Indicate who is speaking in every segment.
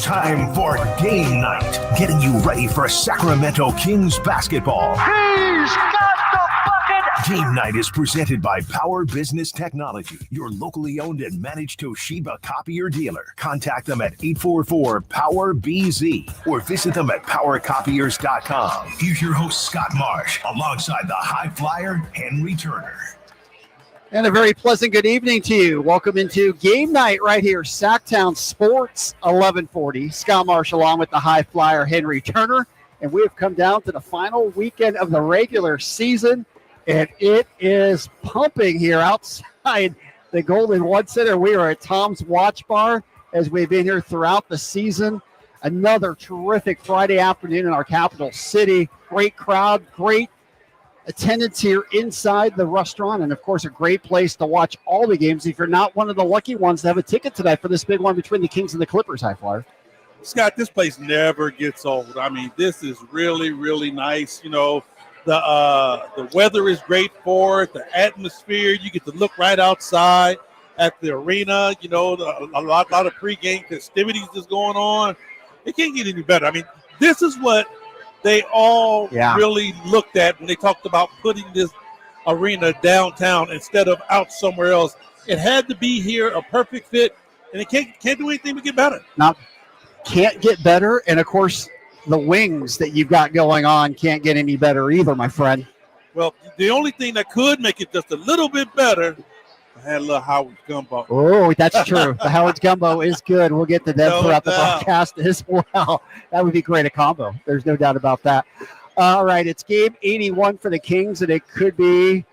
Speaker 1: Time for game night, getting you ready for Sacramento Kings basketball.
Speaker 2: He's got the bucket!
Speaker 1: Game night is presented by Power Business Technology, your locally owned and managed Toshiba copier dealer. Contact them at 844-POWER-BZ or visit them at powercopiers.com. Here's your host, Scott Marsh, alongside the high flyer, Henry Turner.
Speaker 3: And a very pleasant good evening to you. Welcome into game night right here, Sacktown Sports 1140. Scott Marsh along with the high flyer, Henry Turner. And we have come down to the final weekend of the regular season. And it is pumping here outside the Golden One Center. We are at Tom's Watch Bar as we've been here throughout the season. Another terrific Friday afternoon in our capital city. Great crowd, great attendance here inside the restaurant, and of course a great place to watch all the games if you're not one of the lucky ones to have a ticket tonight for this big one between the Kings and the Clippers. High flyer
Speaker 4: Scott, this place never gets old. I mean, this is really, really nice. You know, the weather is great for it, the atmosphere, you get to look right outside at the arena. You know, a lot of pregame festivities is going on. It can't get any better. I mean, this is what they all really looked at when they talked about putting this arena downtown instead of out somewhere else. It had to be here, a perfect fit, and it can't do anything but get better.
Speaker 3: Can't get better, and of course the wings that you've got going on can't get any better either, my friend.
Speaker 4: Well, the only thing that could make it just a little bit better, I had a little Howard's gumbo.
Speaker 3: Oh, that's true. The Howard's gumbo is good. We'll get to them throughout the broadcast as well. That would be great, a combo. There's no doubt about that. All right, it's game 81 for the Kings, and it could be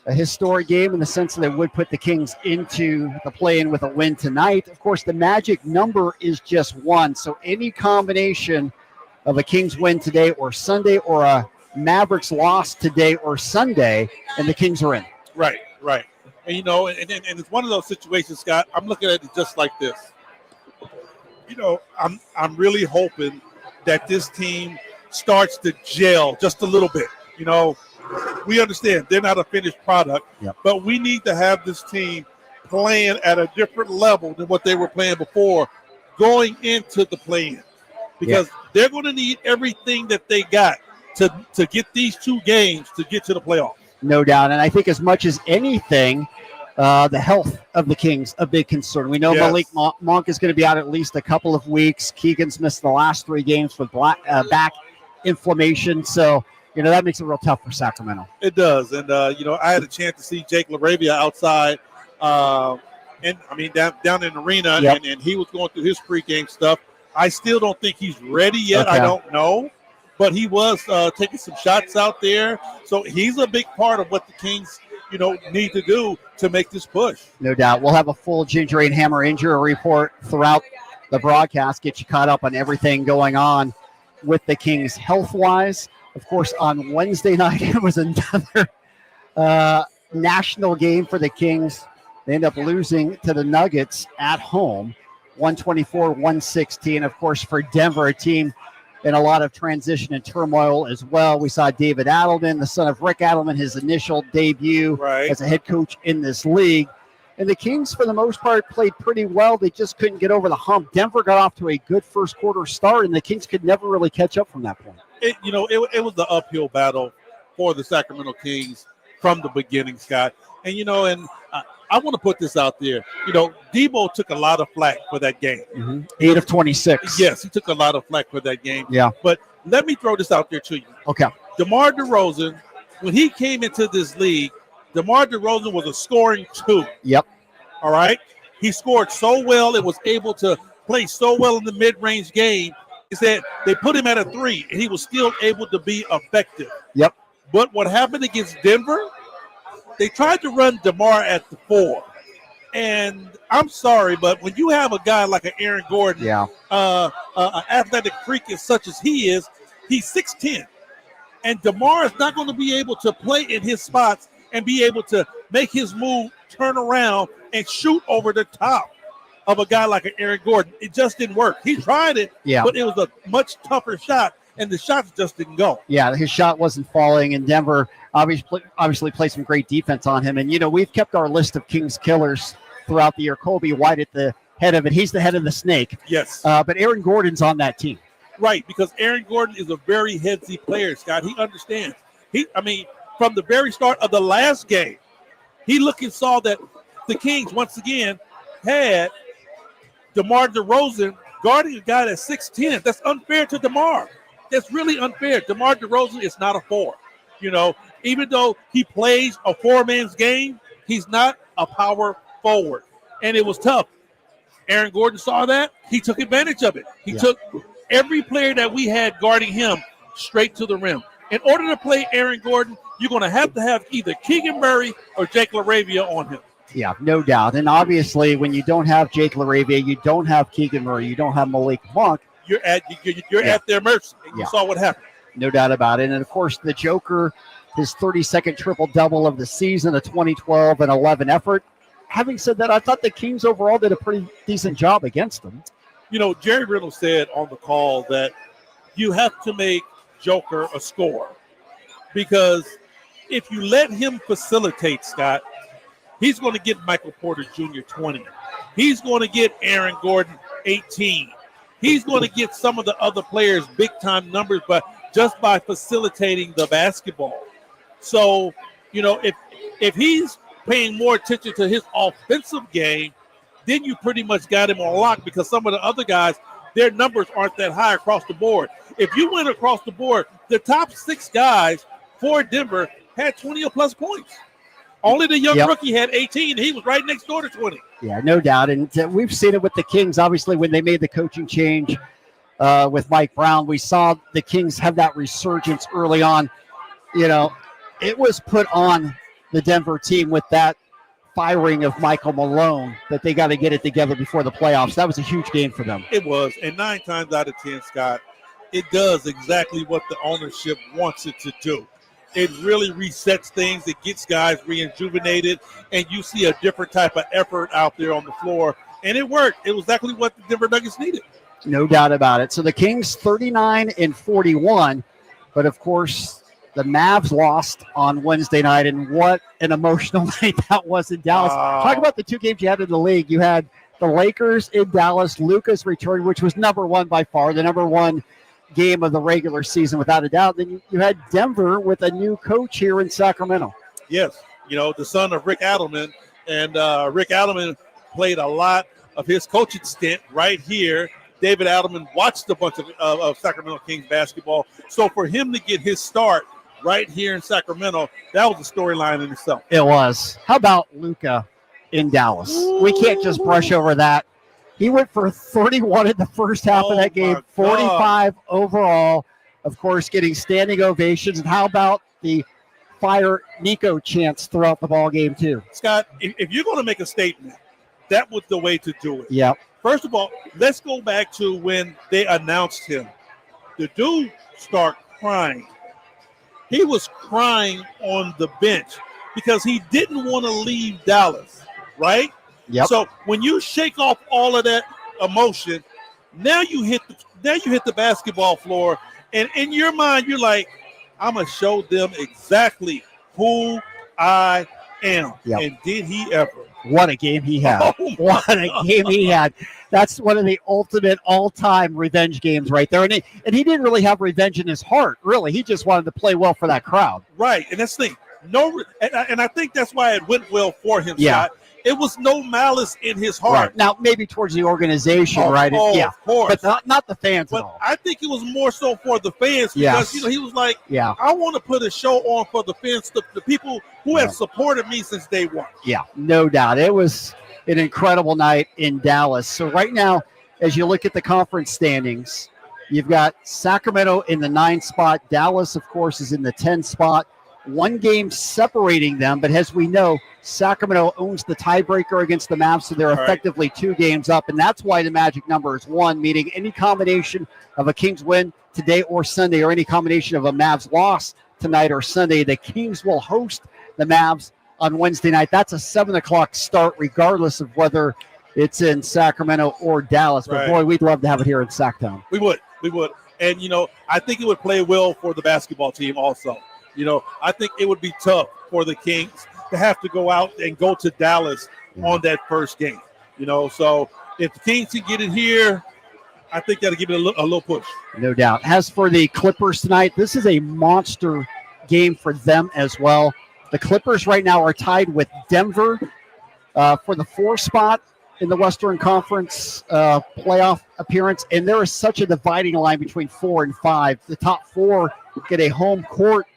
Speaker 3: a historic game in the sense that it would put the Kings into the play-in with a win tonight. Of course, the magic number is just one, so any combination of a Kings win today or Sunday or a Mavericks loss today or Sunday, and the Kings are in.
Speaker 4: Right. And, you know, and it's one of those situations, Scott, I'm looking at it just like this. You know, I'm really hoping that this team starts to gel just a little bit. You know, we understand they're not a finished product, but we need to have this team playing at a different level than what they were playing before going into the play-in, because they're going to need everything that they got to get these two games to get to the playoffs. No doubt.
Speaker 3: And I think as much as anything, the health of the Kings, a big concern. We know Malik Monk is going to be out at least a couple of weeks. Keegan's missed the last 3 games with back inflammation. So, you know, that makes it real tough for Sacramento.
Speaker 4: It does. And, you know, I had a chance to see Jake LaRavia outside, down in the arena, and he was going through his pregame stuff. I still don't think he's ready yet. I don't know. But he was taking some shots out there. So he's a big part of what the Kings, you know, need to do to make this push.
Speaker 3: No doubt. We'll have a full Ginger and Hammer injury report throughout the broadcast, get you caught up on everything going on with the Kings health-wise. Of course, on Wednesday night, it was another national game for the Kings. They end up losing to the Nuggets at home, 124-116. Of course, for Denver, a team in a lot of transition and turmoil as well. We saw David Adelman, the son of Rick Adelman, his initial debut as a head coach in this league. And the Kings, for the most part, played pretty well. They just couldn't get over the hump. Denver got off to a good first quarter start, and the Kings could never really catch up from that point.
Speaker 4: It was the uphill battle for the Sacramento Kings from the beginning, Scott. And, you know, I want to put this out there. You know, Debo took a lot of flack for that game.
Speaker 3: 8 of 26.
Speaker 4: Yes, he took a lot of flack for that game.
Speaker 3: Yeah.
Speaker 4: But let me throw this out there to you.
Speaker 3: Okay.
Speaker 4: DeMar DeRozan, when he came into this league, DeMar DeRozan was a scoring 2.
Speaker 3: Yep.
Speaker 4: All right? He scored so well and was able to play so well in the mid-range game. He said they put him at a 3, and he was still able to be effective.
Speaker 3: Yep.
Speaker 4: But what happened against Denver, they tried to run DeMar at the 4. And I'm sorry, but when you have a guy like an Aaron Gordon, an athletic freak as such as he is, he's 6'10". And DeMar is not going to be able to play in his spots and be able to make his move, turn around, and shoot over the top of a guy like an Aaron Gordon. It just didn't work. He tried it, but it was a much tougher shot, and the shots just didn't go.
Speaker 3: Yeah, his shot wasn't falling, and Denver obviously played some great defense on him. And, you know, we've kept our list of Kings killers throughout the year. Kobe White at the head of it. He's the head of the snake.
Speaker 4: Yes.
Speaker 3: But Aaron Gordon's on that team.
Speaker 4: Right, because Aaron Gordon is a very headsy player, Scott. He understands. From the very start of the last game, he looked and saw that the Kings, once again, had DeMar DeRozan guarding a guy that's 6'10". That's unfair to DeMar. That's really unfair. DeMar DeRozan is not a 4. Even though he plays a 4-man's game, he's not a power forward. And it was tough. Aaron Gordon saw that. He took advantage of it. He took every player that we had guarding him straight to the rim. In order to play Aaron Gordon, you're going to have either Keegan Murray or Jake LaRavia on him.
Speaker 3: Yeah, no doubt. And obviously, when you don't have Jake LaRavia, you don't have Keegan Murray, you don't have Malik Monk.
Speaker 4: You're at their mercy. And you saw what happened.
Speaker 3: No doubt about it. And, of course, the Joker, his 32nd triple-double of the season, a 20-12 and 11 effort. Having said that, I thought the Kings overall did a pretty decent job against them.
Speaker 4: Jerry Riddle said on the call that you have to make Joker a scorer because if you let him facilitate, Scott, he's going to get Michael Porter Jr. 20. He's going to get Aaron Gordon 18. He's going to get some of the other players big-time numbers, but just by facilitating the basketball. So, if he's paying more attention to his offensive game, then you pretty much got him on lock because some of the other guys, their numbers aren't that high across the board. If you went across the board, the top 6 guys for Denver had 20 or plus points. Only the young rookie had 18. He was right next door to 20.
Speaker 3: Yeah, no doubt. And we've seen it with the Kings. Obviously, when they made the coaching change with Mike Brown, we saw the Kings have that resurgence early on. It was put on the Denver team with that firing of Michael Malone that they got to get it together before the playoffs. That was a huge game for them.
Speaker 4: It was. And 9 times out of 10, Scott, it does exactly what the ownership wants it to do. It really resets things. It gets guys rejuvenated, and you see a different type of effort out there on the floor. And it worked. It was exactly what the Denver Nuggets needed.
Speaker 3: No doubt about it. So the Kings 39-41, but of course the Mavs lost on Wednesday night, and what an emotional night that was in Dallas. Talk about the 2 games you had in the league. You had the Lakers in Dallas, Luka's return, which was number 1 by far, the number 1 game of the regular season without a doubt. Then you had Denver with a new coach here in Sacramento.
Speaker 4: Yes, the son of Rick Adelman, and Rick Adelman played a lot of his coaching stint right here. David Adelman watched a bunch of Sacramento Kings basketball. So for him to get his start right here in Sacramento, that was a storyline in itself.
Speaker 3: It was. How about Luka in Dallas? Ooh. We can't just brush over that. He went for 31 in the first half of that game, 45 overall, of course, getting standing ovations. And how about the fire Nico chants throughout the ball game too?
Speaker 4: Scott, if you're going to make a statement, that was the way to do it.
Speaker 3: Yeah.
Speaker 4: First of all, let's go back to when they announced him. The dude started crying. He was crying on the bench because he didn't want to leave Dallas, right?
Speaker 3: Yep.
Speaker 4: So when you shake off all of that emotion, now you hit the basketball floor, and in your mind you're like, I'm gonna show them exactly who I am.
Speaker 3: Yep.
Speaker 4: And did he ever?
Speaker 3: What a game he had. What a game he had. That's one of the ultimate all-time revenge games right there. And he didn't really have revenge in his heart, really. He just wanted to play well for that crowd.
Speaker 4: Right, and that's the thing. And I think that's why it went well for him, Scott. It was no malice in his heart.
Speaker 3: Right. Now, maybe towards the organization, right?
Speaker 4: Yeah, of course.
Speaker 3: But not the fans at all.
Speaker 4: I think it was more so for the fans because, he was like, I want to put a show on for the fans, the people who have supported me since day one.
Speaker 3: Yeah, no doubt. It was an incredible night in Dallas. So right now, as you look at the conference standings, you've got Sacramento in the 9 spot. Dallas, of course, is in the 10 spot. 1 game separating them, but as we know, Sacramento owns the tiebreaker against the Mavs, so they're effectively 2 games up, and that's why the magic number is 1, meaning any combination of a Kings win today or Sunday, or any combination of a Mavs loss tonight or Sunday, the Kings will host the Mavs on Wednesday night. That's a 7 o'clock start, regardless of whether it's in Sacramento or Dallas. But boy, we'd love to have it here in Sacktown.
Speaker 4: We would. And, I think it would play well for the basketball team also. I think it would be tough for the Kings to have to go out and go to Dallas on that first game. So If the Kings can get it here, I think that'll give it a little push.
Speaker 3: No doubt. As for the Clippers tonight, this is a monster game for them as well. The Clippers right now are tied with Denver for the 4 spot in the Western Conference playoff appearance, and there is such a dividing line between 4 and 5. The top 4 get a home court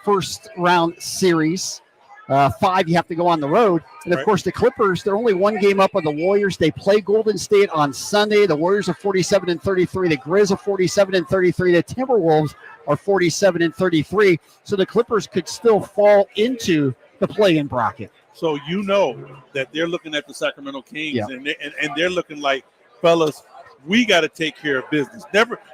Speaker 3: first round series. 5, you have to go on the road. And, of course, the Clippers, they're only 1 game up on the Warriors. They play Golden State on Sunday. The Warriors are 47-33. The Grizz are 47-33. The Timberwolves are 47-33. So the Clippers could still fall into the play-in bracket.
Speaker 4: So you know that they're looking at the Sacramento Kings, and they're looking like, fellas, we got to take care of business.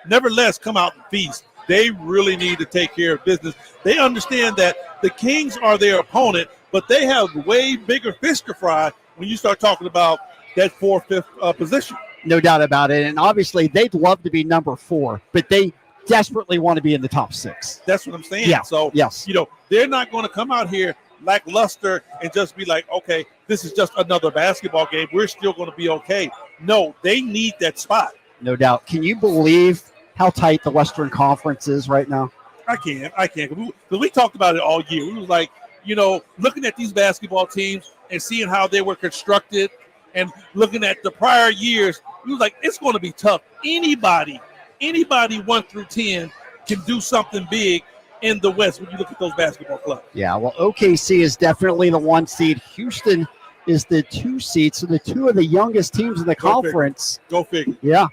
Speaker 4: Nevertheless, come out and feast. They really need to take care of business. They understand that the Kings are their opponent, but they have way bigger fish to fry when you start talking about that 4th, 5th position.
Speaker 3: No doubt about it. And obviously, they'd love to be number 4, but they desperately want to be in the top 6.
Speaker 4: That's what I'm saying.
Speaker 3: Yeah.
Speaker 4: So,
Speaker 3: yes.
Speaker 4: They're not going to come out here lackluster and just be like, okay, this is just another basketball game. We're still going to be okay. No, they need that spot.
Speaker 3: No doubt. Can you believe how tight the Western Conference is right now?
Speaker 4: I can. Because we talked about it all year. We was like, looking at these basketball teams and seeing how they were constructed and looking at the prior years, we was like, it's going to be tough. Anybody 1 through 10 can do something big in the West when you look at those basketball clubs. Yeah,
Speaker 3: well, OKC is definitely the 1 seed. Houston is the 2 seed, so the 2 of the youngest teams in the conference.
Speaker 4: Go figure.
Speaker 3: Yeah.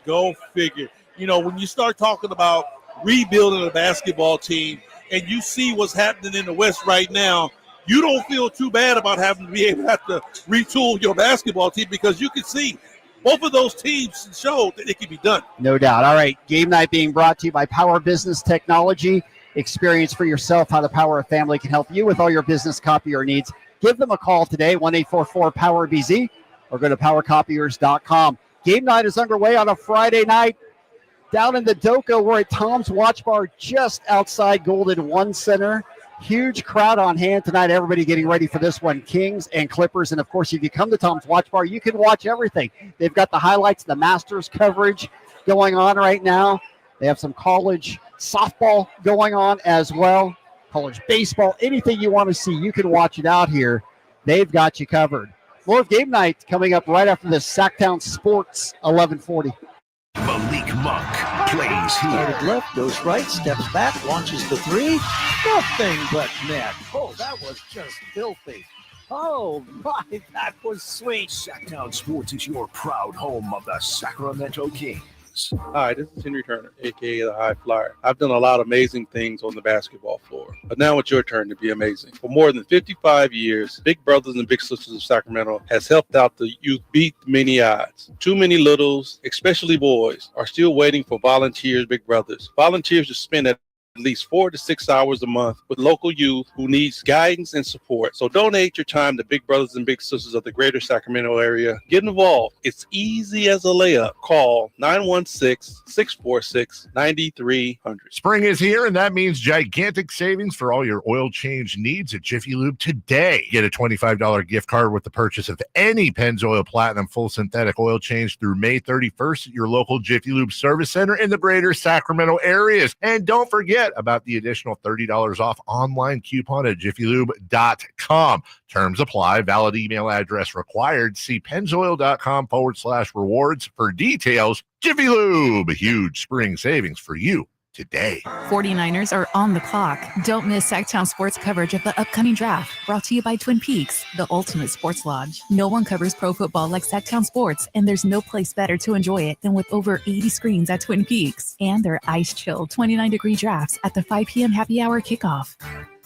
Speaker 4: Go figure. When you start talking about rebuilding a basketball team and you see what's happening in the West right now, you don't feel too bad about having to be able to have to retool your basketball team because you can see both of those teams showed that it can be done.
Speaker 3: No doubt. All right, Game Night being brought to you by Power Business Technology. Experience for yourself how the Power of Family can help you with all your business copier needs. Give them a call today, 1-844-POWER-BZ, or go to powercopiers.com. Game Night is underway on a Friday night. Down in the Doka, we're at Tom's Watch Bar just outside Golden One Center. Huge crowd on hand tonight. Everybody getting ready for this one, Kings and Clippers. And, of course, if you come to Tom's Watch Bar, you can watch everything. They've got the highlights, the Masters coverage going on right now. They have some college softball going on as well, college baseball, anything you want to see, you can watch it out here. They've got you covered. More of Game Night coming up right after this Sacktown Sports 1140.
Speaker 1: Malik Monk plays here.
Speaker 5: Started left, goes right, steps back, launches the 3. Nothing but net. Oh, that was just filthy. Oh, my, that was sweet.
Speaker 1: Sacktown Sports is your proud home of the Sacramento Kings.
Speaker 6: Hi, this is Henry Turner, a.k.a. the High Flyer. I've done a lot of amazing things on the basketball floor, but now it's your turn to be amazing. For more than 55 years, Big Brothers and Big Sisters of Sacramento has helped out the youth beat many odds. Too many littles, especially boys, are still waiting for volunteers, Big Brothers. Volunteers to spend at least 4 to 6 hours a month with local youth who needs guidance and support. So donate your time to Big Brothers and Big Sisters of the greater Sacramento area. Get involved. It's easy as a layup. Call 916-646-9300.
Speaker 7: Spring is here, and that means gigantic savings for all your oil change needs at Jiffy Lube today. Get a $25 gift card with the purchase of any Pennzoil Platinum full synthetic oil change through May 31st at your local Jiffy Lube service center in the greater Sacramento areas. And don't forget about the additional $30 off online coupon at jiffylube.com. Terms apply. Valid email address required. See pennzoil.com/rewards for details. Jiffy Lube, huge spring savings for you today.
Speaker 8: 49ers are on the clock. Don't miss Sacktown Sports coverage of the upcoming draft. Brought to you by Twin Peaks, the ultimate sports lodge. No one covers pro football like Sacktown Sports, and there's no place better to enjoy it than with over 80 screens at Twin Peaks. And their ice-chilled 29-degree drafts at the 5 p.m. happy hour kickoff.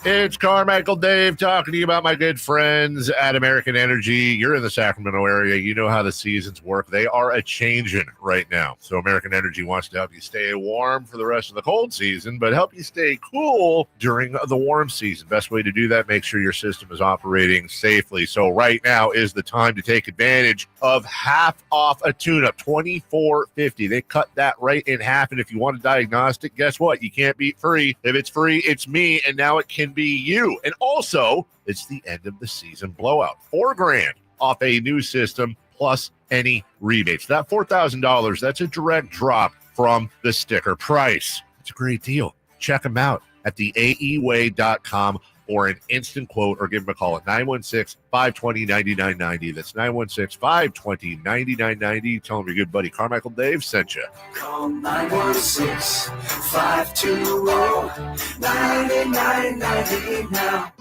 Speaker 7: It's Carmichael Dave talking to you about my good friends at American Energy. You're in the Sacramento area. You know how the seasons work. They are a-changing right now. So American Energy wants to help you stay warm for the rest of the cold season, but help you stay cool during the warm season. Best way to do that, make sure your system is operating safely. So right now is the time to take advantage of half off a tune-up, $24.50. They cut that right in half, and if you want a diagnostic, guess what? You can't beat free. If it's free, it's me, and now it can be you. And also, it's the end of the season blowout. $4,000 off a new system, plus any rebates. That $4,000, that's a direct drop from the sticker price. It's a great deal. Check them out at theaeway.com or an instant quote, or give them a call at 916-520-9990. That's 916-520-9990. Tell them your good buddy Carmichael Dave sent you.
Speaker 9: Call 916-520-9990 now.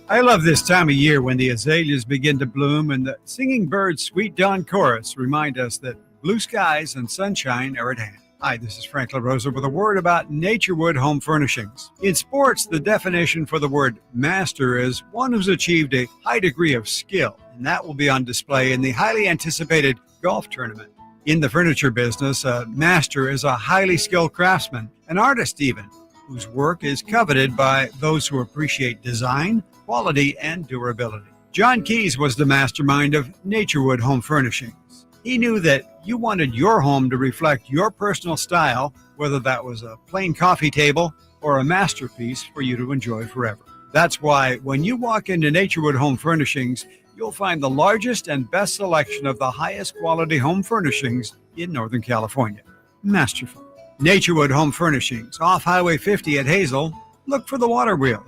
Speaker 10: I love this time of year when the azaleas begin to bloom and the singing birds' sweet dawn chorus remind us that blue skies and sunshine are at hand. Hi, this is Frank LaRosa with a word about Naturewood Home Furnishings. In sports, the definition for the word master is one who's achieved a high degree of skill, and that will be on display in the highly anticipated golf tournament. In the furniture business, a master is a highly skilled craftsman, an artist even, whose work is coveted by those who appreciate design, quality, and durability. John Keyes was the mastermind of Naturewood Home Furnishings. He knew that you wanted your home to reflect your personal style, whether that was a plain coffee table or a masterpiece for you to enjoy forever. That's why when you walk into Naturewood Home Furnishings, you'll find the largest and best selection of the highest quality home furnishings in Northern California. Masterful. Naturewood Home Furnishings, off Highway 50 at Hazel. Look for the water wheel.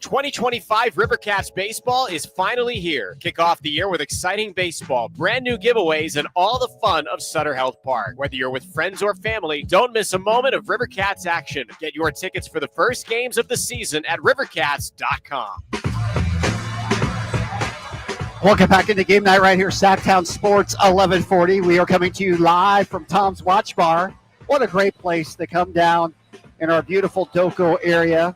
Speaker 11: 2025 Rivercats baseball is finally here. Kick off the year with exciting baseball, brand new giveaways, and all the fun of Sutter Health Park. Whether you're with friends or family, don't miss a moment of Rivercats action. Get your tickets for the first games of the season at rivercats.com.
Speaker 3: Welcome back into Game Night right here, Sacktown Sports 1140. We are coming to you live from Tom's Watch Bar. What a great place to come down in our beautiful Doco area,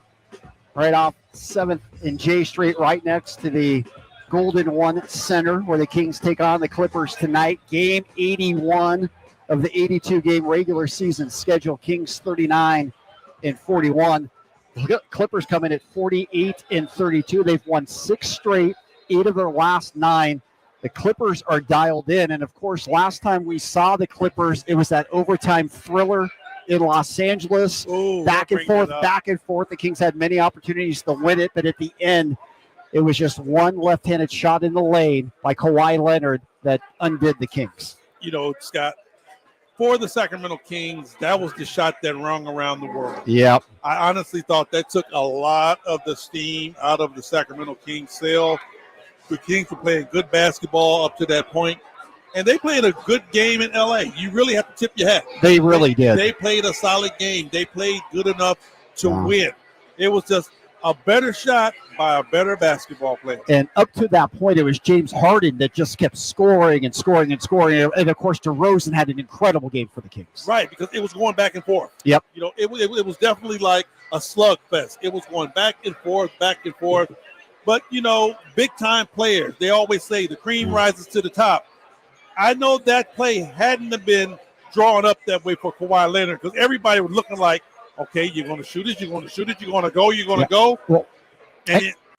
Speaker 3: right off 7th and J Street, right next to the Golden One Center, where the Kings take on the Clippers tonight. Game 81 of the 82-game regular season schedule. Kings 39-41. The Clippers come in at 48-32. They've won 6 straight, 8 of their last 9. The Clippers are dialed in, and of course, last time we saw the Clippers, it was that overtime thriller in Los Angeles. Back and forth. The Kings had many opportunities to win it, but at the end, it was just one left-handed shot in the lane by Kawhi Leonard that undid the Kings.
Speaker 4: You know, Scott, for the Sacramento Kings, that was the shot that rung around the world.
Speaker 3: Yep.
Speaker 4: I honestly thought that took a lot of the steam out of the Sacramento Kings' sail. The Kings were playing good basketball up to that point. And they played a good game in L.A. You really have to tip your hat.
Speaker 3: They really did.
Speaker 4: They played a solid game. They played good enough to win. It was just a better shot by a better basketball player.
Speaker 3: And up to that point, it was James Harden that just kept scoring and scoring and scoring. And, of course, DeRozan had an incredible game for the Kings.
Speaker 4: Right, because it was going back and forth.
Speaker 3: Yep.
Speaker 4: You know, it was definitely like a slugfest. It was going back and forth, back and forth. But, you know, big-time players, they always say the cream rises to the top. I know that play hadn't have been drawn up that way for Kawhi Leonard because everybody was looking like, okay, you're going to shoot it, you're going to shoot it, you're going to go, you're going to go.
Speaker 3: Well,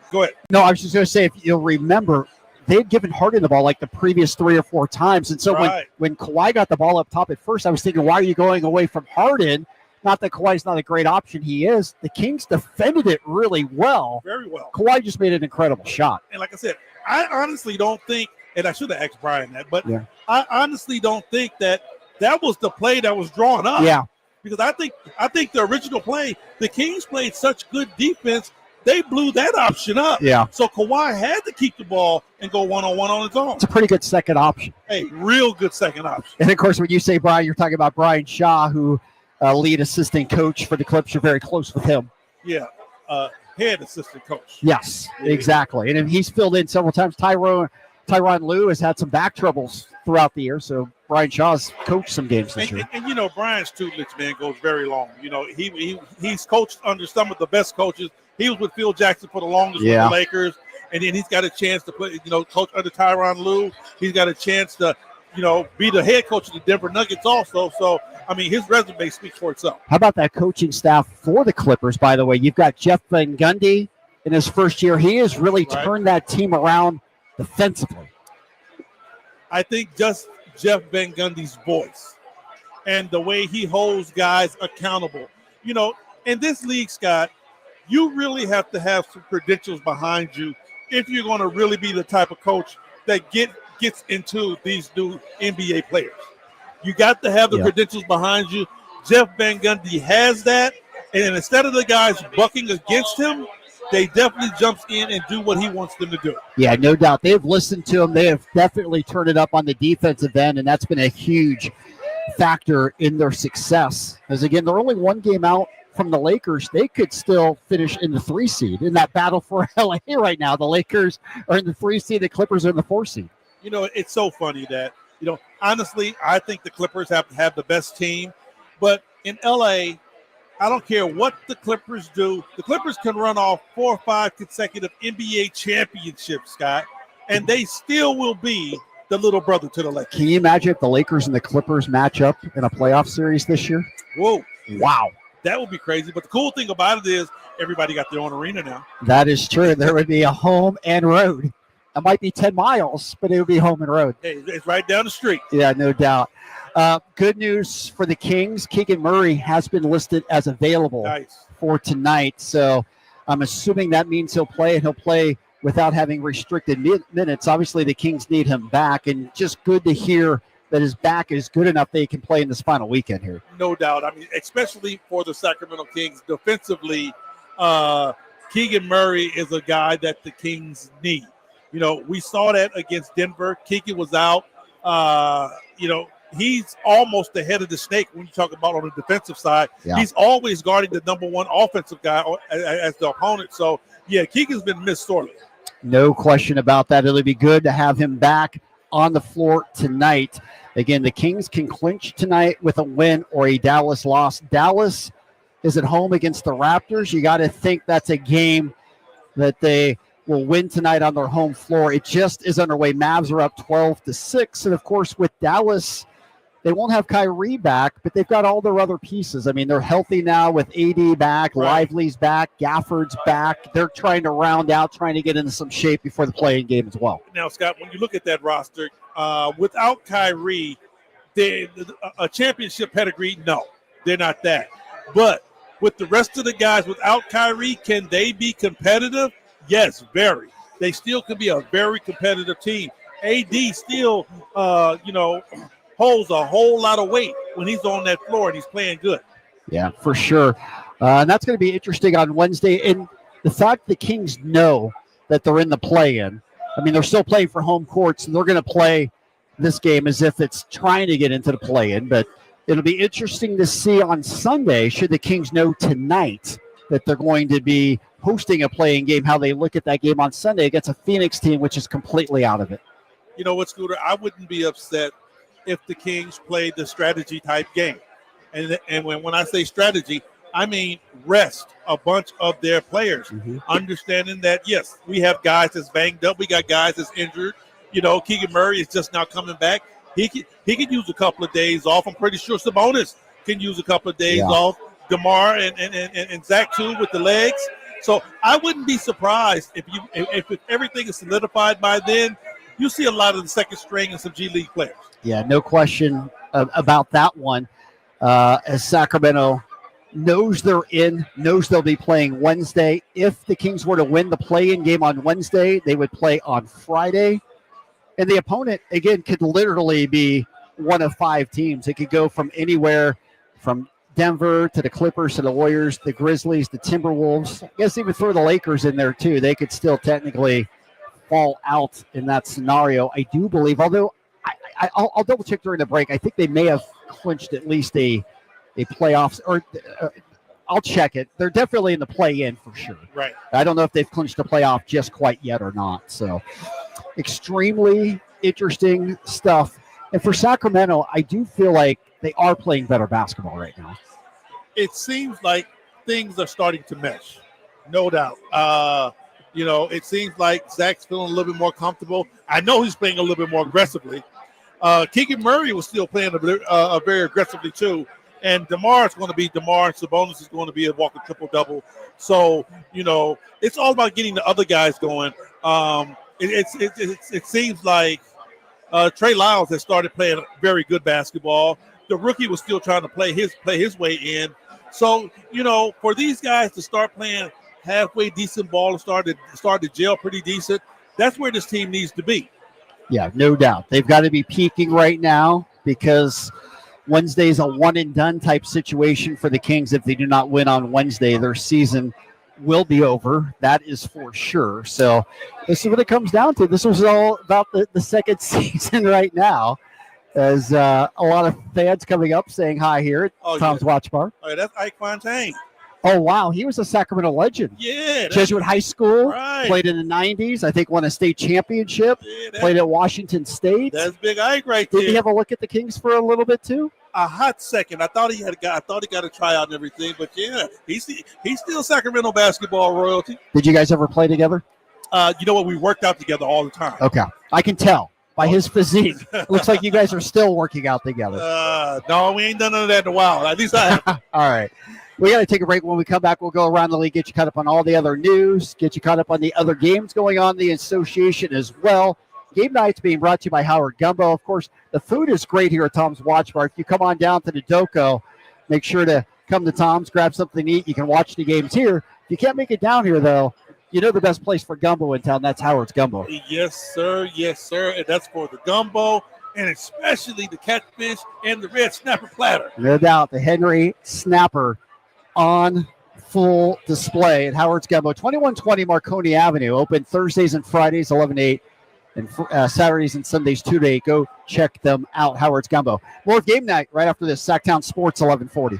Speaker 4: go ahead.
Speaker 3: No, I was just going to say, if you'll remember, they had given Harden the ball like the previous 3 or 4 times. And so when Kawhi got the ball up top at first, I was thinking, why are you going away from Harden? Not that Kawhi's not a great option. He is. The Kings defended it really well.
Speaker 4: Very well.
Speaker 3: Kawhi just made an incredible shot.
Speaker 4: And like I said, I honestly don't think, and I should have asked Brian that, but I honestly don't think that was the play that was drawn up.
Speaker 3: Yeah.
Speaker 4: Because I think the original play, the Kings played such good defense, they blew that option up.
Speaker 3: Yeah.
Speaker 4: So Kawhi had to keep the ball and go one-on-one on his own.
Speaker 3: It's a pretty good second option.
Speaker 4: Hey, real good second option.
Speaker 3: And, of course, when you say Brian, you're talking about Brian Shaw, who lead assistant coach for the Clips. You're very close with him.
Speaker 4: Yeah. Head assistant coach.
Speaker 3: Yes, exactly. And he's filled in several times. Tyronn Lue has had some back troubles throughout the year, so Brian Shaw's coached some games this year.
Speaker 4: And, you know, Brian's tutelage, man, goes very long. You know, he's coached under some of the best coaches. He was with Phil Jackson for the longest with the Lakers, and then he's got a chance to play, you know, coach under Tyronn Lue. He's got a chance to, you know, be the head coach of the Denver Nuggets also. So, I mean, his resume speaks for itself.
Speaker 3: How about that coaching staff for the Clippers, by the way? You've got Jeff Van Gundy in his first year. He has really turned that team around defensively.
Speaker 4: I think just Jeff Van Gundy's voice and the way he holds guys accountable. You know, in this league, Scott, you really have to have some credentials behind you if you're going to really be the type of coach that gets into these new NBA players. You got to have the credentials behind you. Jeff Van Gundy has that, and instead of the guys bucking against him, they definitely jumps in and do what he wants them to do.
Speaker 3: Yeah, no doubt. They've listened to him. They have definitely turned it up on the defensive end, and that's been a huge factor in their success. As again, they're only one game out from the Lakers. They could still finish in the 3 seed in that battle for LA right now. The Lakers are in the 3 seed. The Clippers are in the 4 seed.
Speaker 4: You know, it's so funny that, you know, honestly, I think the Clippers have the best team. But in LA, I don't care what the Clippers do. The Clippers can run off 4 or 5 consecutive NBA championships, Scott, and they still will be the little brother to the Lakers.
Speaker 3: Can you imagine if the Lakers and the Clippers match up in a playoff series this year?
Speaker 4: Whoa.
Speaker 3: Wow.
Speaker 4: That would be crazy. But the cool thing about it is everybody got their own arena now.
Speaker 3: That is true. There would be a home and road. It might be 10 miles, but it would be home and road.
Speaker 4: Hey, it's right down the street.
Speaker 3: Yeah, no doubt. Good news for the Kings. Keegan Murray has been listed as available for tonight. So I'm assuming that means he'll play, and he'll play without having restricted minutes. Obviously, the Kings need him back, and just good to hear that his back is good enough that he can play in this final weekend here.
Speaker 4: No doubt. I mean, especially for the Sacramento Kings defensively, Keegan Murray is a guy that the Kings need. You know, we saw that against Denver. Keegan was out. You know, he's almost the head of the snake when you talk about on the defensive side. Yeah. He's always guarding the number one offensive guy as the opponent. So, yeah, Keegan's been missed sorely.
Speaker 3: No question about that. It'll be good to have him back on the floor tonight. Again, the Kings can clinch tonight with a win or a Dallas loss. Dallas is at home against the Raptors. You got to think that's a game that they will win tonight on their home floor. It just is underway. Mavs are up 12-6. And, of course, with Dallas, they won't have Kyrie back, but they've got all their other pieces. I mean, they're healthy now with AD back, Lively's back, Gafford's back. They're trying to round out, trying to get into some shape before the play-in game as well.
Speaker 4: Now, Scott, when you look at that roster, without Kyrie, a championship pedigree, no, they're not that. But with the rest of the guys without Kyrie, can they be competitive? Yes, very. They still can be a very competitive team. AD still, holds a whole lot of weight when he's on that floor and he's playing good.
Speaker 3: Yeah, for sure. And that's going to be interesting on Wednesday. And the fact the Kings know that they're in the play-in, I mean, they're still playing for home court, so they're going to play this game as if it's trying to get into the play-in. But it'll be interesting to see on Sunday, should the Kings know tonight that they're going to be hosting a play-in game, how they look at that game on Sunday against a Phoenix team, which is completely out of it.
Speaker 4: You know what, Scooter? I wouldn't be upset if the Kings played the strategy type game. And when I say strategy, I mean rest a bunch of their players, understanding that, yes, we have guys that's banged up. We got guys that's injured. You know, Keegan Murray is just now coming back. He could use a couple of days off. I'm pretty sure Sabonis can use a couple of days off. DeMar and Zach, too, with the legs. So I wouldn't be surprised if everything is solidified by then. You see a lot of the second string and some G League players.
Speaker 3: Yeah, no question about that one. As Sacramento knows they're in, knows they'll be playing Wednesday. If the Kings were to win the play-in game on Wednesday, they would play on Friday. And the opponent, again, could literally be one of 5 teams. It could go from anywhere from Denver to the Clippers to the Warriors, the Grizzlies, the Timberwolves. I guess even throw the Lakers in there, too. They could still technically fall out in that scenario. I do believe, although I'll double check during the break. I think they may have clinched at least a playoffs, or I'll check it. They're definitely in the play-in for sure.
Speaker 4: Right.
Speaker 3: I don't know if they've clinched a playoff just quite yet or not. So extremely interesting stuff. And for Sacramento, I do feel like they are playing better basketball right now.
Speaker 4: It seems like things are starting to mesh, no doubt. It seems like Zach's feeling a little bit more comfortable. I know he's playing a little bit more aggressively. Keegan Murray was still playing very aggressively too. And DeMar is going to be DeMar, and Sabonis is going to be a walking triple-double. So, it's all about getting the other guys going. It seems like Trey Lyles has started playing very good basketball. The rookie was still trying to play his way in. So, for these guys to start playing halfway decent ball and started to gel pretty decent. That's where this team needs to be.
Speaker 3: Yeah, no doubt. They've got to be peaking right now because Wednesday's a one-and-done type situation for the Kings. If they do not win on Wednesday, their season will be over. That is for sure. So this is what it comes down to. This was all about the second season right now. As a lot of fans coming up saying hi here at Tom's Watch Bar.
Speaker 4: Oh, yeah, that's Ike Fontaine.
Speaker 3: Oh, wow. He was a Sacramento legend.
Speaker 4: Yeah.
Speaker 3: Jesuit High School.
Speaker 4: Right.
Speaker 3: Played in the 90s. I think won a state championship.
Speaker 4: Yeah,
Speaker 3: played at Washington State.
Speaker 4: That's Big Ike right there.
Speaker 3: Did he have a look at the Kings for a little bit too?
Speaker 4: A hot second. I thought he got a tryout and everything, but yeah, he's still Sacramento basketball royalty.
Speaker 3: Did you guys ever play together?
Speaker 4: You know what? We worked out together all the time.
Speaker 3: Okay. I can tell by his physique. It looks like you guys are still working out together.
Speaker 4: No, we ain't done none of that in a while. At least I have.
Speaker 3: All right. We got to take a break. When we come back, we'll go around the league, get you caught up on all the other news, get you caught up on the other games going on in the association as well. Game night's being brought to you by Howard Gumbo. Of course, the food is great here at Tom's Watch Bar. If you come on down to the Doco, make sure to come to Tom's, grab something to eat. You can watch the games here. If you can't make it down here, though, you know the best place for gumbo in town. That's Howard's Gumbo.
Speaker 4: Yes, sir. Yes, sir. And that's for the gumbo and especially the catfish and the red snapper platter.
Speaker 3: No doubt. The Henry Snapper on full display at Howard's Gumbo, 2120 Marconi Avenue. Open Thursdays and Fridays, 11 to 8, and Saturdays and Sundays, 2 to 8. Go check them out, Howard's Gumbo. More game night right after this. Sacktown Sports, 1140.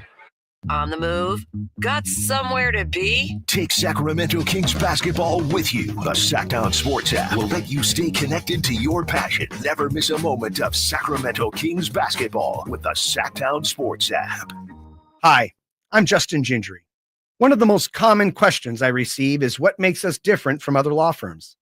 Speaker 12: On the move? Got somewhere to be?
Speaker 1: Take Sacramento Kings basketball with you. The Sacktown Sports app will let you stay connected to your passion. Never miss a moment of Sacramento Kings basketball with the Sacktown Sports app.
Speaker 13: Hi, I'm Justin Gingery. One of the most common questions I receive is what makes us different from other law firms.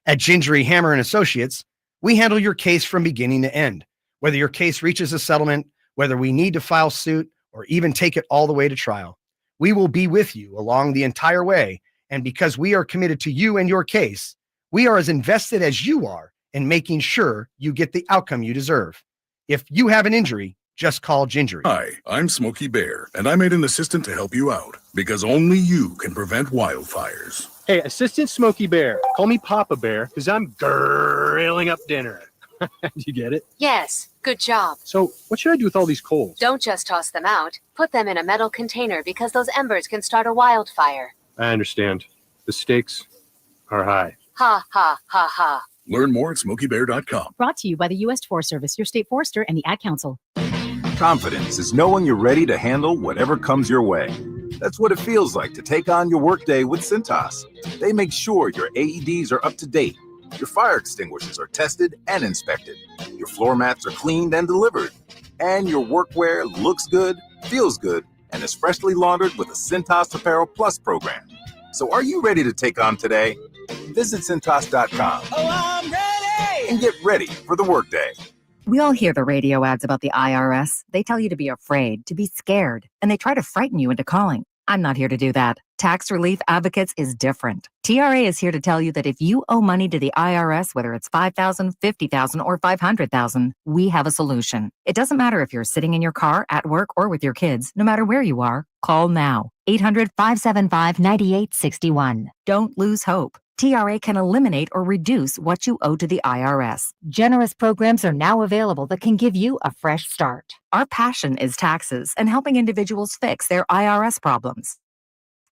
Speaker 13: At Gingery, Hammer & Associates, we handle your case from beginning to end. Whether your case reaches a settlement, whether we need to file suit, or even take it all the way to trial, we will be with you along the entire way. And because we are committed to you and your case, we are as invested as you are in making sure you get the outcome you deserve. If you have an injury, just call Gingery.
Speaker 14: Hi, I'm Smokey Bear, and I made an assistant to help you out because only you can prevent wildfires.
Speaker 15: Hey, Assistant Smokey Bear, call me Papa Bear because I'm grilling up dinner. You get it?
Speaker 16: Yes, good job.
Speaker 15: So what should I do with all these coals?
Speaker 16: Don't just toss them out. Put them in a metal container because those embers can start a wildfire.
Speaker 15: I understand. The stakes are high.
Speaker 16: Ha, ha, ha, ha.
Speaker 14: Learn more at SmokeyBear.com.
Speaker 17: Brought to you by the U.S. Forest Service, your state forester, and the Ad Council.
Speaker 18: Confidence is knowing you're ready to handle whatever comes your way. That's what it feels like to take on your workday with Cintas. They make sure your AEDs are up to date, your fire extinguishers are tested and inspected, your floor mats are cleaned and delivered, and your workwear looks good, feels good, and is freshly laundered with a Cintas Apparel Plus program. So are you ready to take on today? Visit Cintas.com.
Speaker 12: Oh, I'm ready!
Speaker 18: And get ready for the workday.
Speaker 19: We all hear the radio ads about the IRS. They tell you to be afraid, to be scared, and they try to frighten you into calling. I'm not here to do that. Tax Relief Advocates is different. TRA is here to tell you that if you owe money to the IRS, whether it's $5,000, $50,000, or $500,000, we have a solution. It doesn't matter if you're sitting in your car, at work, or with your kids. No matter where you are, call now. 800-575-9861. Don't lose hope. TRA can eliminate or reduce what you owe to the IRS. Generous programs are now available that can give you a fresh start. Our passion is taxes and helping individuals fix their IRS problems.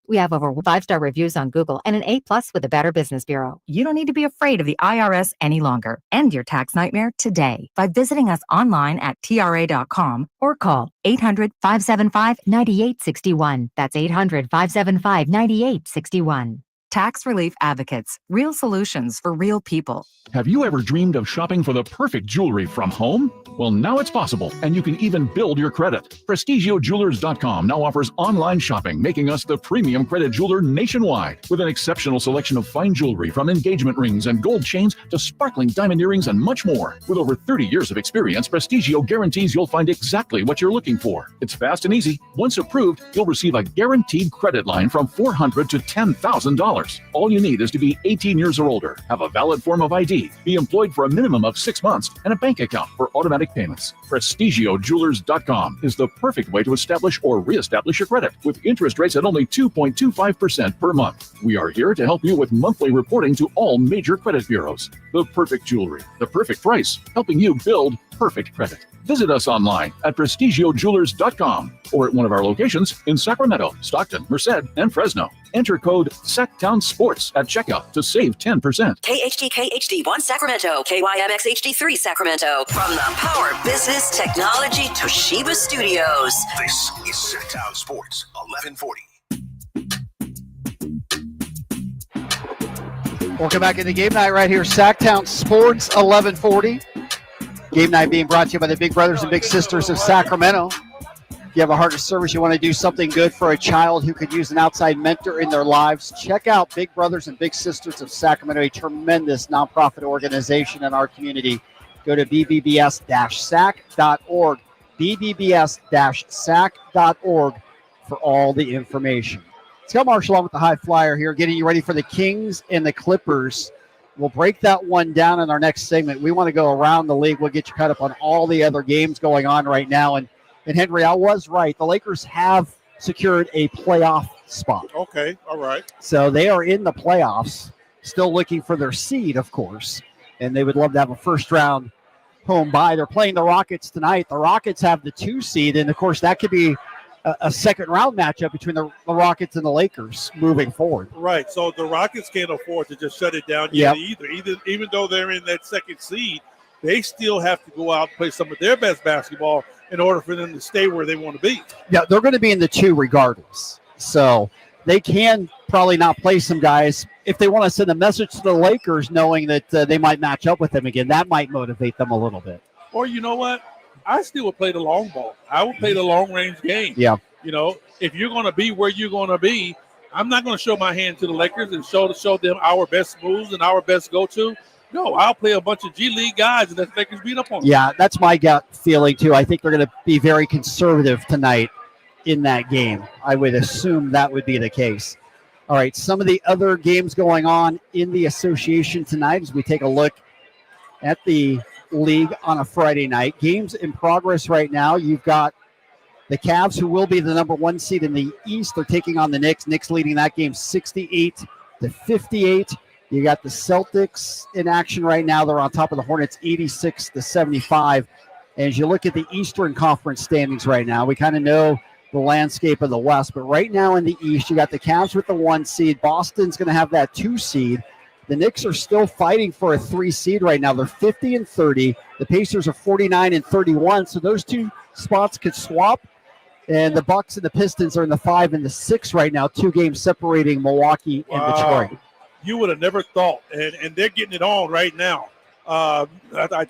Speaker 19: We have over 5-star reviews on Google and an A+ with the Better Business Bureau. You don't need to be afraid of the IRS any longer. End your tax nightmare today by visiting us online at TRA.com or call 800-575-9861. That's 800-575-9861. Tax Relief Advocates. Real solutions for real people.
Speaker 20: Have you ever dreamed of shopping for the perfect jewelry from home? Well, now it's possible, and you can even build your credit. PrestigiOJewelers.com now offers online shopping, making us the premium credit jeweler nationwide. With an exceptional selection of fine jewelry from engagement rings and gold chains to sparkling diamond earrings and much more. With over 30 years of experience, Prestigio guarantees you'll find exactly what you're looking for. It's fast and easy. Once approved, you'll receive a guaranteed credit line from $400 to $10,000. $100. All you need is to be 18 years or older, have a valid form of ID, be employed for a minimum of 6 months, and a bank account for automatic payments. PrestigioJewelers.com is the perfect way to establish or reestablish your credit with interest rates at only 2.25% per month. We are here to help you with monthly reporting to all major credit bureaus. The perfect jewelry, the perfect price, helping you build perfect credit. Visit us online at PrestigioJewelers.com or at one of our locations in Sacramento, Stockton, Merced, and Fresno. Enter code SACTOWNSPORTS at checkout to save 10%.
Speaker 12: KHD1 Sacramento, KYMX HD3 Sacramento. From the Power Business Technology Toshiba Studios.
Speaker 1: This is Sacktown Sports 1140.
Speaker 3: Welcome back into Game Night right here, Sacktown Sports 1140. Game Night being brought to you by the Big Brothers and Big Sisters of Sacramento. If you have a heart of service, you want to do something good for a child who could use an outside mentor in their lives, check out Big Brothers and Big Sisters of Sacramento, a tremendous nonprofit organization in our community. Go to bbbs-sac.org, bbbs-sac.org for all the information. Scott Marsh along with the High Flyer here, getting you ready for the Kings and the Clippers. We'll break that one down in our next segment. We want to go around the league. We'll get you caught up on all the other games going on right now. And Henry, I was right. The Lakers have secured a playoff spot.
Speaker 4: Okay, all right.
Speaker 3: So they are in the playoffs, still looking for their seed, of course. And they would love to have a first-round home bye. They're playing the Rockets tonight. The Rockets have the 2 seed. And, of course, that could be a second-round matchup between the Rockets and the Lakers moving forward.
Speaker 4: Right, so the Rockets can't afford to just shut it down yet either. Even though they're in that second seed, they still have to go out and play some of their best basketball in order for them to stay where they want to be.
Speaker 3: Yeah, they're going to be in the 2 regardless. So they can probably not play some guys. If they want to send a message to the Lakers knowing that they might match up with them again, that might motivate them a little bit.
Speaker 4: Or you know what? I still would play the long ball. I would play the long-range game.
Speaker 3: Yeah.
Speaker 4: You know, if you're going to be where you're going to be, I'm not going to show my hand to the Lakers and show them our best moves and our best go-to. No, I'll play a bunch of G League guys and let the Lakers beat up on them.
Speaker 3: Yeah, that's my gut feeling, too. I think they're going to be very conservative tonight in that game. I would assume that would be the case. All right, some of the other games going on in the association tonight as we take a look at the league on a Friday night. Games in progress right now. You've got the Cavs, who will be the number 1 seed in the East. They're taking on the Knicks. Knicks leading that game 68-58. You got the Celtics in action right now. They're on top of the Hornets 86-75. And as you look at the Eastern Conference standings right now, we kind of know the landscape of the West. But right now in the East, you got the Cavs with the 1 seed. Boston's going to have that 2 seed. The Knicks are still fighting for a 3 seed right now. They're 50-30. The Pacers are 49-31. So those 2 spots could swap. And the Bucks and the Pistons are in the 5 and the 6 right now, 2 games separating Milwaukee and Detroit.
Speaker 4: You would have never thought, and they're getting it on right now. I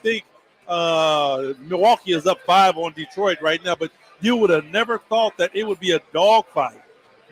Speaker 4: think Milwaukee is up 5 on Detroit right now, but you would have never thought that it would be a dogfight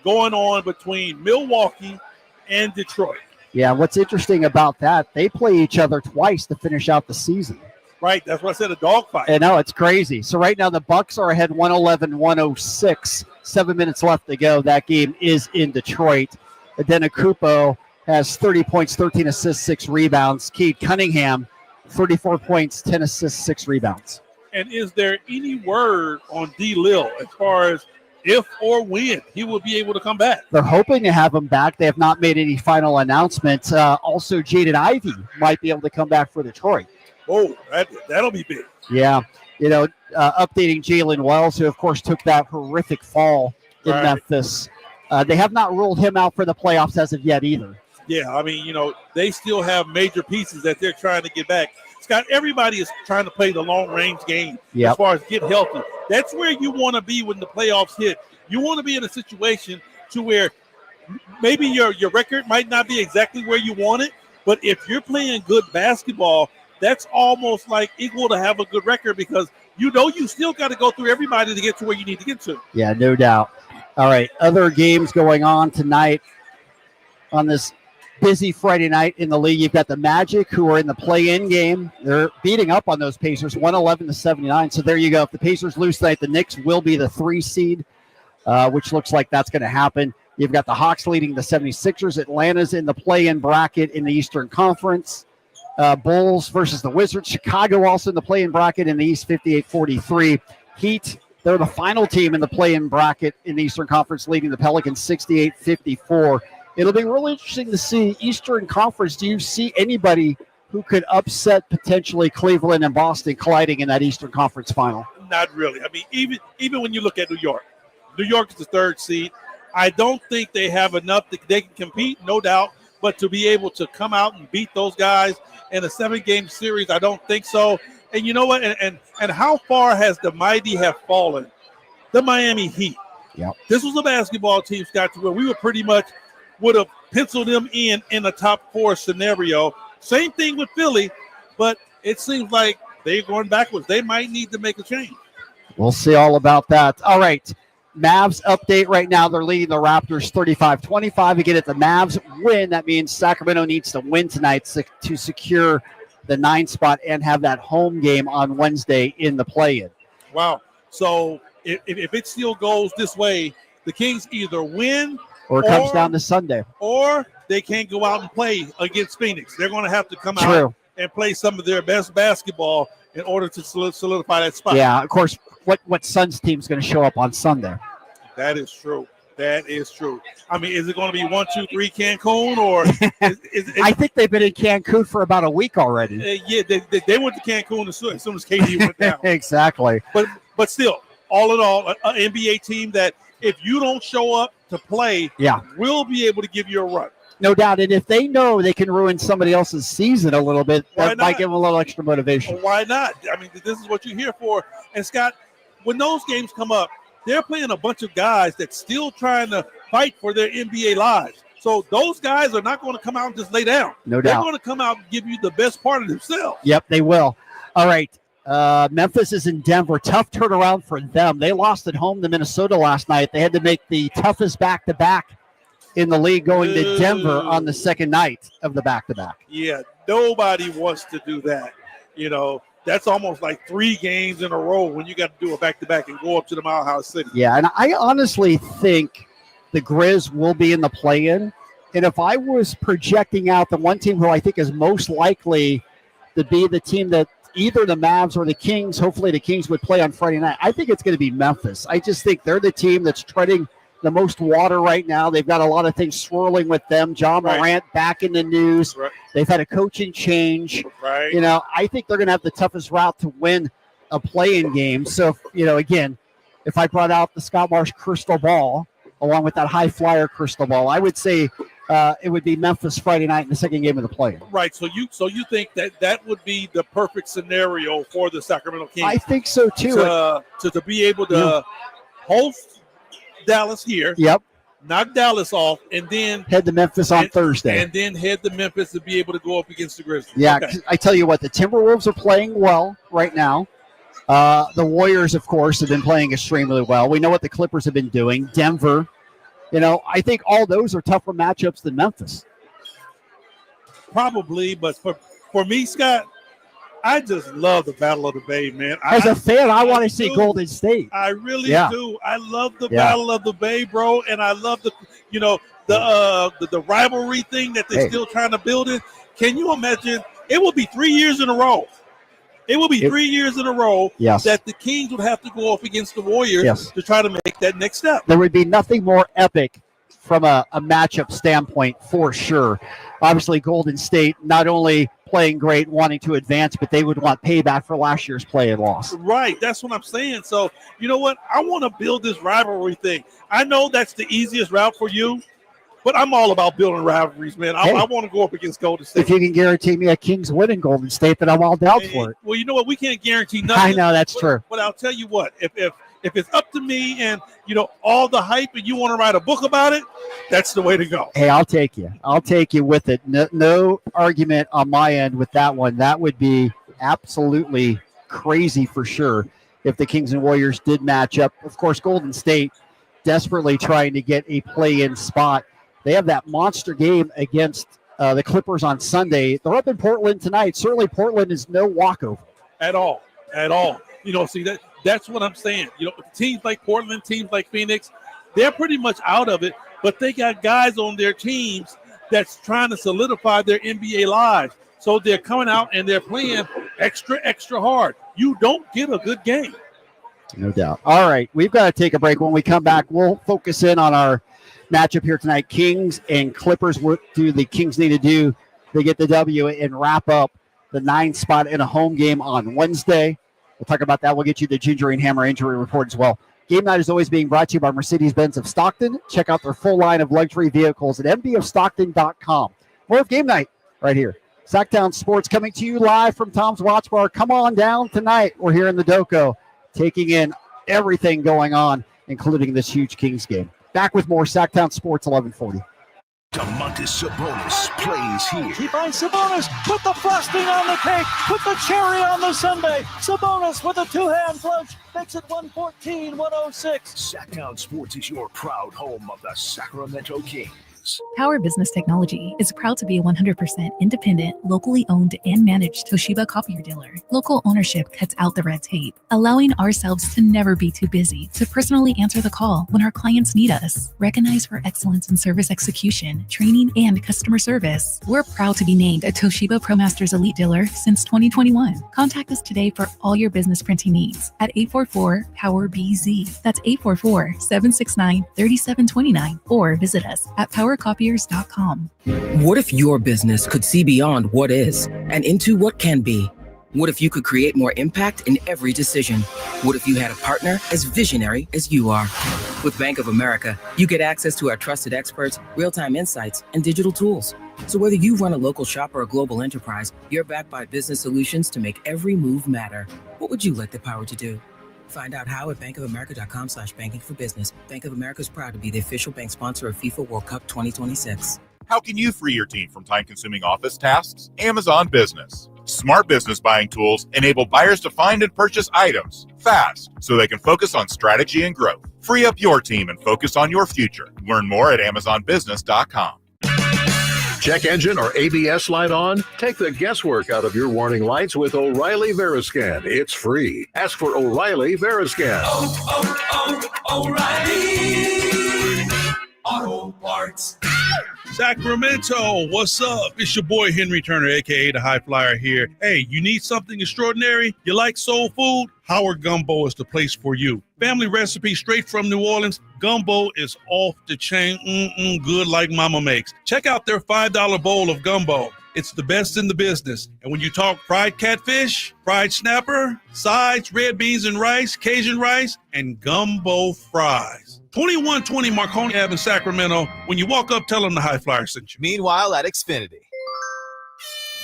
Speaker 4: going on between Milwaukee and Detroit.
Speaker 3: Yeah, what's interesting about that, they play each other twice to finish out the season.
Speaker 4: Right, that's what I said, a dogfight.
Speaker 3: I know, it's crazy. So right now the Bucks are ahead 111-106. 7 minutes left to go. That game is in Detroit. Adetokounmpo has 30 points, 13 assists, 6 rebounds. Cade Cunningham, 34 points, 10 assists, 6 rebounds.
Speaker 4: And is there any word on D. Lil as far as if or when he will be able to come back?
Speaker 3: They're hoping to have him back. They have not made any final announcements. Also, Jaden Ivey might be able to come back for Detroit.
Speaker 4: Oh, that'll be big.
Speaker 3: Yeah. You know, updating Jalen Wells, who, of course, took that horrific fall in Memphis. They have not ruled him out for the playoffs as of yet either.
Speaker 4: Yeah, I mean, you know, they still have major pieces that they're trying to get back. Scott, everybody is trying to play the long-range game as far as get healthy. That's where you want to be when the playoffs hit. You want to be in a situation to where maybe your record might not be exactly where you want it, but if you're playing good basketball, that's almost like equal to have a good record because you know you still got to go through everybody to get to where you need to get to.
Speaker 3: Yeah, no doubt. All right, other games going on tonight on this busy Friday night in the league. You've got the Magic, who are in the play-in game. They're beating up on those Pacers, 111-79. So there you go. If the Pacers lose tonight, the Knicks will be the 3 seed, which looks like that's going to happen. You've got the Hawks leading the 76ers. Atlanta's in the play-in bracket in the Eastern Conference. Bulls versus the Wizards. Chicago also in the play-in bracket in the East, 58-43. Heat, they're the final team in the play-in bracket in the Eastern Conference, leading the Pelicans 68-54. It'll be really interesting to see Eastern Conference. Do you see anybody who could upset potentially Cleveland and Boston colliding in that Eastern Conference final?
Speaker 4: Not really. I mean, even when you look at New York is the third seed. I don't think they have enough that they can compete, no doubt, but to be able to come out and beat those guys in a 7-game series, I don't think so. And you know what? And how far has the mighty have fallen? The Miami Heat.
Speaker 3: Yep.
Speaker 4: This was a basketball team, Scott, to where we would have penciled them in a top 4 scenario. Same thing with Philly, but it seems like they're going backwards. They might need to make a change.
Speaker 3: We'll see all about that. All right. Mavs update right now. They're leading the Raptors 35-25. Again, if the Mavs win, that means Sacramento needs to win tonight to secure the 9 spot and have that home game on Wednesday in the play-in.
Speaker 4: Wow. So if it still goes this way, the Kings either win
Speaker 3: or it comes down to Sunday.
Speaker 4: Or they can't go out and play against Phoenix. They're going to have to come out and play some of their best basketball in order to solidify that spot.
Speaker 3: Yeah, of course, what Suns team's going to show up on Sunday?
Speaker 4: That is true. That is true. I mean, is it going to be 1, 2, 3 Cancun, or is
Speaker 3: I think they've been in Cancun for about a week already.
Speaker 4: Yeah, they went to Cancun as soon as KD went down.
Speaker 3: Exactly.
Speaker 4: But still, all in all, an NBA team that if you don't show up to play, will be able to give you a run.
Speaker 3: No doubt. And if they know they can ruin somebody else's season a little bit, that might give them a little extra motivation.
Speaker 4: Well, why not? I mean, this is what you're here for. And Scott, when those games come up, they're playing a bunch of guys that's still trying to fight for their NBA lives. So those guys are not going to come out and just lay down.
Speaker 3: No doubt.
Speaker 4: They're going to come out and give you the best part of themselves.
Speaker 3: Yep, they will. All right. Memphis is in Denver. Tough turnaround for them. They lost at home to Minnesota last night. They had to make the toughest back-to-back in the league going to Denver on the second night of the back-to-back.
Speaker 4: Yeah, nobody wants to do that. You know, that's almost like 3 games in a row when you got to do a back-to-back and go up to the Mile High City.
Speaker 3: Yeah, and I honestly think the Grizz will be in the play-in. And if I was projecting out the one team who I think is most likely to be the team that either the Mavs or the Kings, hopefully the Kings would play on Friday night, I think it's going to be Memphis. I just think they're the team that's treading the most water right now. They've got a lot of things swirling with them. John Morant back in the news.
Speaker 4: Right.
Speaker 3: They've had a coaching change.
Speaker 4: Right.
Speaker 3: You know, I think they're going to have the toughest route to win a play-in game. So, again, if I brought out the Scott Marsh crystal ball along with that high flyer crystal ball, I would say it would be Memphis Friday night in the second game of the play-in.
Speaker 4: Right. So you think that would be the perfect scenario for the Sacramento Kings?
Speaker 3: I think so too.
Speaker 4: To be able to host Dallas here.
Speaker 3: Yep.
Speaker 4: Knock Dallas off, and then
Speaker 3: head to Memphis on Thursday.
Speaker 4: And then head to Memphis to be able to go up against the Grizzlies.
Speaker 3: Yeah,
Speaker 4: okay.
Speaker 3: I tell you what, the Timberwolves are playing well right now. The Warriors, of course, have been playing extremely well. We know what the Clippers have been doing. Denver, I think all those are tougher matchups than Memphis.
Speaker 4: Probably, but for me, Scott, I just love the Battle of the Bay, man.
Speaker 3: As a fan, I want to see Golden State.
Speaker 4: I really do. I love the Battle of the Bay, bro, and I love the rivalry thing that they're still trying to build it. Can you imagine? It will be 3 years in a row. It will be 3 years in a row that the Kings would have to go up against the Warriors to try to make that next step.
Speaker 3: There would be nothing more epic from a matchup standpoint for sure. Obviously, Golden State not only playing great, wanting to advance, but they would want payback for last year's play and loss.
Speaker 4: Right. That's what I'm saying. So, you know what? I want to build this rivalry thing. I know that's the easiest route for you, but I'm all about building rivalries, man. I want to go up against Golden State.
Speaker 3: If you can guarantee me a Kings win in Golden State, then I'm all down for it.
Speaker 4: Well, you know what? We can't guarantee nothing.
Speaker 3: I know, that's true.
Speaker 4: But I'll tell you what, if it's up to me and, all the hype and you want to write a book about it, that's the way to go.
Speaker 3: Hey, I'll take you. I'll take you with it. No argument on my end with that one. That would be absolutely crazy for sure if the Kings and Warriors did match up. Of course, Golden State desperately trying to get a play-in spot. They have that monster game against the Clippers on Sunday. They're up in Portland tonight. Certainly Portland is no walkover.
Speaker 4: At all. That's what I'm saying. Teams like Portland, teams like Phoenix, they're pretty much out of it. but they got guys on their teams that's trying to solidify their NBA lives. So they're coming out and they're playing extra, extra hard. You don't get a good game.
Speaker 3: No doubt. All right, we've got to take a break. When we come back, we'll focus in on our matchup here tonight. Kings and Clippers. What do the Kings need to do to get the W and wrap up the 9th spot in a home game on Wednesday? We'll talk about that. We'll get you the Ginger and Hammer injury report as well. Game night is always being brought to you by Mercedes-Benz of Stockton. Check out their full line of luxury vehicles at mbofstockton.com. More of Game Night right here. Sacktown Sports coming to you live from Tom's Watch Bar. Come on down tonight. We're here in the Doco taking in everything going on, including this huge Kings game. Back with more Sacktown Sports 1140.
Speaker 1: Domantas Sabonis plays here.
Speaker 5: He finds Sabonis, put the frosting on the cake, put the cherry on the sundae. Sabonis with a two-hand flush makes it 114-106.
Speaker 1: Sacktown Sports is your proud home of the Sacramento Kings.
Speaker 8: Power Business Technology is proud to be a 100% independent, locally owned and managed Toshiba copier dealer. Local ownership cuts out the red tape, allowing ourselves to never be too busy to personally answer the call when our clients need us. Recognized for excellence in service execution, training, and customer service, we're proud to be named a Toshiba ProMasters Elite Dealer since 2021. Contact us today for all your business printing needs at 844-POWER-BZ. That's 844-769-3729. Or visit us at powercopiers.com.
Speaker 21: What if your business could see beyond what is and into what can be? What if you could create more impact in every decision? What if you had a partner as visionary as you are? With Bank of America, you get access to our trusted experts, real-time insights, and digital tools. So whether you run a local shop or a global enterprise, you're backed by business solutions to make every move matter. What would you like the power to do? Find out how at bankofamerica.com/banking for business. Bank of America is proud to be the official bank sponsor of FIFA World Cup 2026.
Speaker 22: How can you free your team from time-consuming office tasks? Amazon Business. Smart business buying tools enable buyers to find and purchase items fast so they can focus on strategy and growth. Free up your team and focus on your future. Learn more at amazonbusiness.com.
Speaker 23: Check engine or ABS light on? Take the guesswork out of your warning lights with O'Reilly Veriscan. It's free. Ask for O'Reilly Veriscan.
Speaker 9: O'Reilly Auto Parts.
Speaker 4: Sacramento, what's up? It's your boy Henry Turner, aka the High Flyer here. Hey, you need something extraordinary? You like soul food? Howard Gumbo is the place for you. Family recipe straight from New Orleans. Gumbo is off the chain, good like mama makes. Check out their $5 bowl of gumbo. It's the best in the business. And when you talk fried catfish, fried snapper, sides, red beans and rice, Cajun rice, and gumbo fries. 2120 Marconi Ave in Sacramento. When you walk up, tell them the High Flyer sent you.
Speaker 24: Meanwhile, at Xfinity.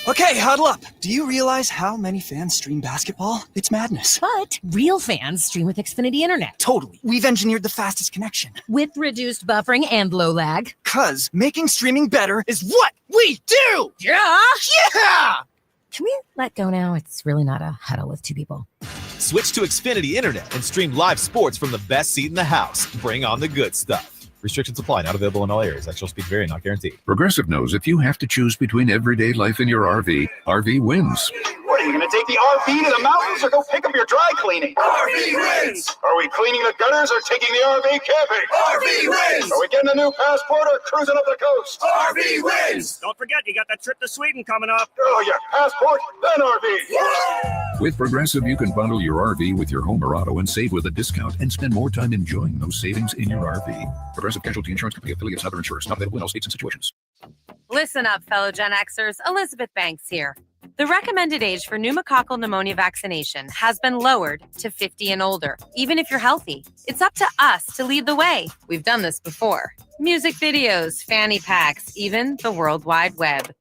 Speaker 24: Okay, huddle up. Do you realize how many fans stream basketball? It's madness.
Speaker 17: But real fans stream with Xfinity Internet.
Speaker 24: Totally. We've engineered the fastest connection.
Speaker 17: With reduced buffering and low lag.
Speaker 24: 'Cause making streaming better is what we do!
Speaker 17: Yeah!
Speaker 24: Yeah!
Speaker 17: Can we let go now? It's really not a huddle with two people.
Speaker 25: Switch to Xfinity Internet and stream live sports from the best seat in the house. Bring on the good stuff. Restrictions apply. Not available in all areas. Actual speed vary. Not guaranteed.
Speaker 20: Progressive knows if you have to choose between everyday life and your RV, RV wins.
Speaker 26: What, are you going to take the RV to the mountains or go pick up your dry cleaning?
Speaker 9: RV wins!
Speaker 26: Are we cleaning the gutters or taking the RV camping?
Speaker 9: RV wins!
Speaker 26: Are we getting a new passport or cruising up the coast?
Speaker 9: RV wins!
Speaker 27: Don't forget, you got that trip to Sweden coming up.
Speaker 26: Oh, yeah, passport, then RV.
Speaker 20: With Progressive, you can bundle your RV with your home or auto and save with a discount and spend more time enjoying those savings in your RV. Progressive Casualty Insurance Company, affiliates, and other insurers. Not available in all states and situations.
Speaker 28: Listen up, fellow Gen Xers. Elizabeth Banks here. The recommended age for pneumococcal pneumonia vaccination has been lowered to 50 and older, even if you're healthy. It's up to us to lead the way. We've done this before. Music videos, fanny packs, even the World Wide Web.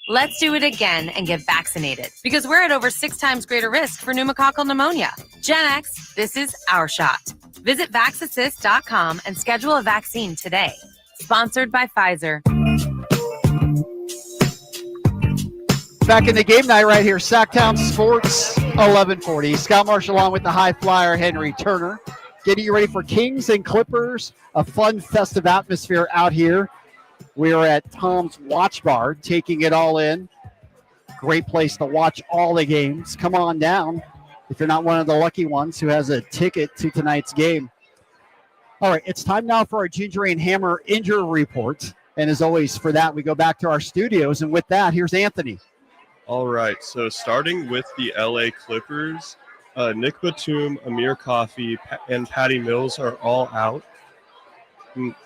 Speaker 28: Let's do it again and get vaccinated, because we're at over 6 times greater risk for pneumococcal pneumonia. Gen X, this is our shot. Visit VaxAssist.com and schedule a vaccine today. Sponsored by Pfizer.
Speaker 3: Back in the game night right here, Sacktown Sports 1140. Scott Marsh along with the High Flyer, Henry Turner. Getting you ready for Kings and Clippers. A fun, festive atmosphere out here. We are at Tom's Watch Bar, taking it all in. Great place to watch all the games. Come on down if you're not one of the lucky ones who has a ticket to tonight's game. All right, it's time now for our Ginger and Hammer injury report. And as always, for that, we go back to our studios. And with that, here's Anthony.
Speaker 2: All right, so starting with the LA Clippers, Nick Batum, Amir Coffey, and Patty Mills are all out.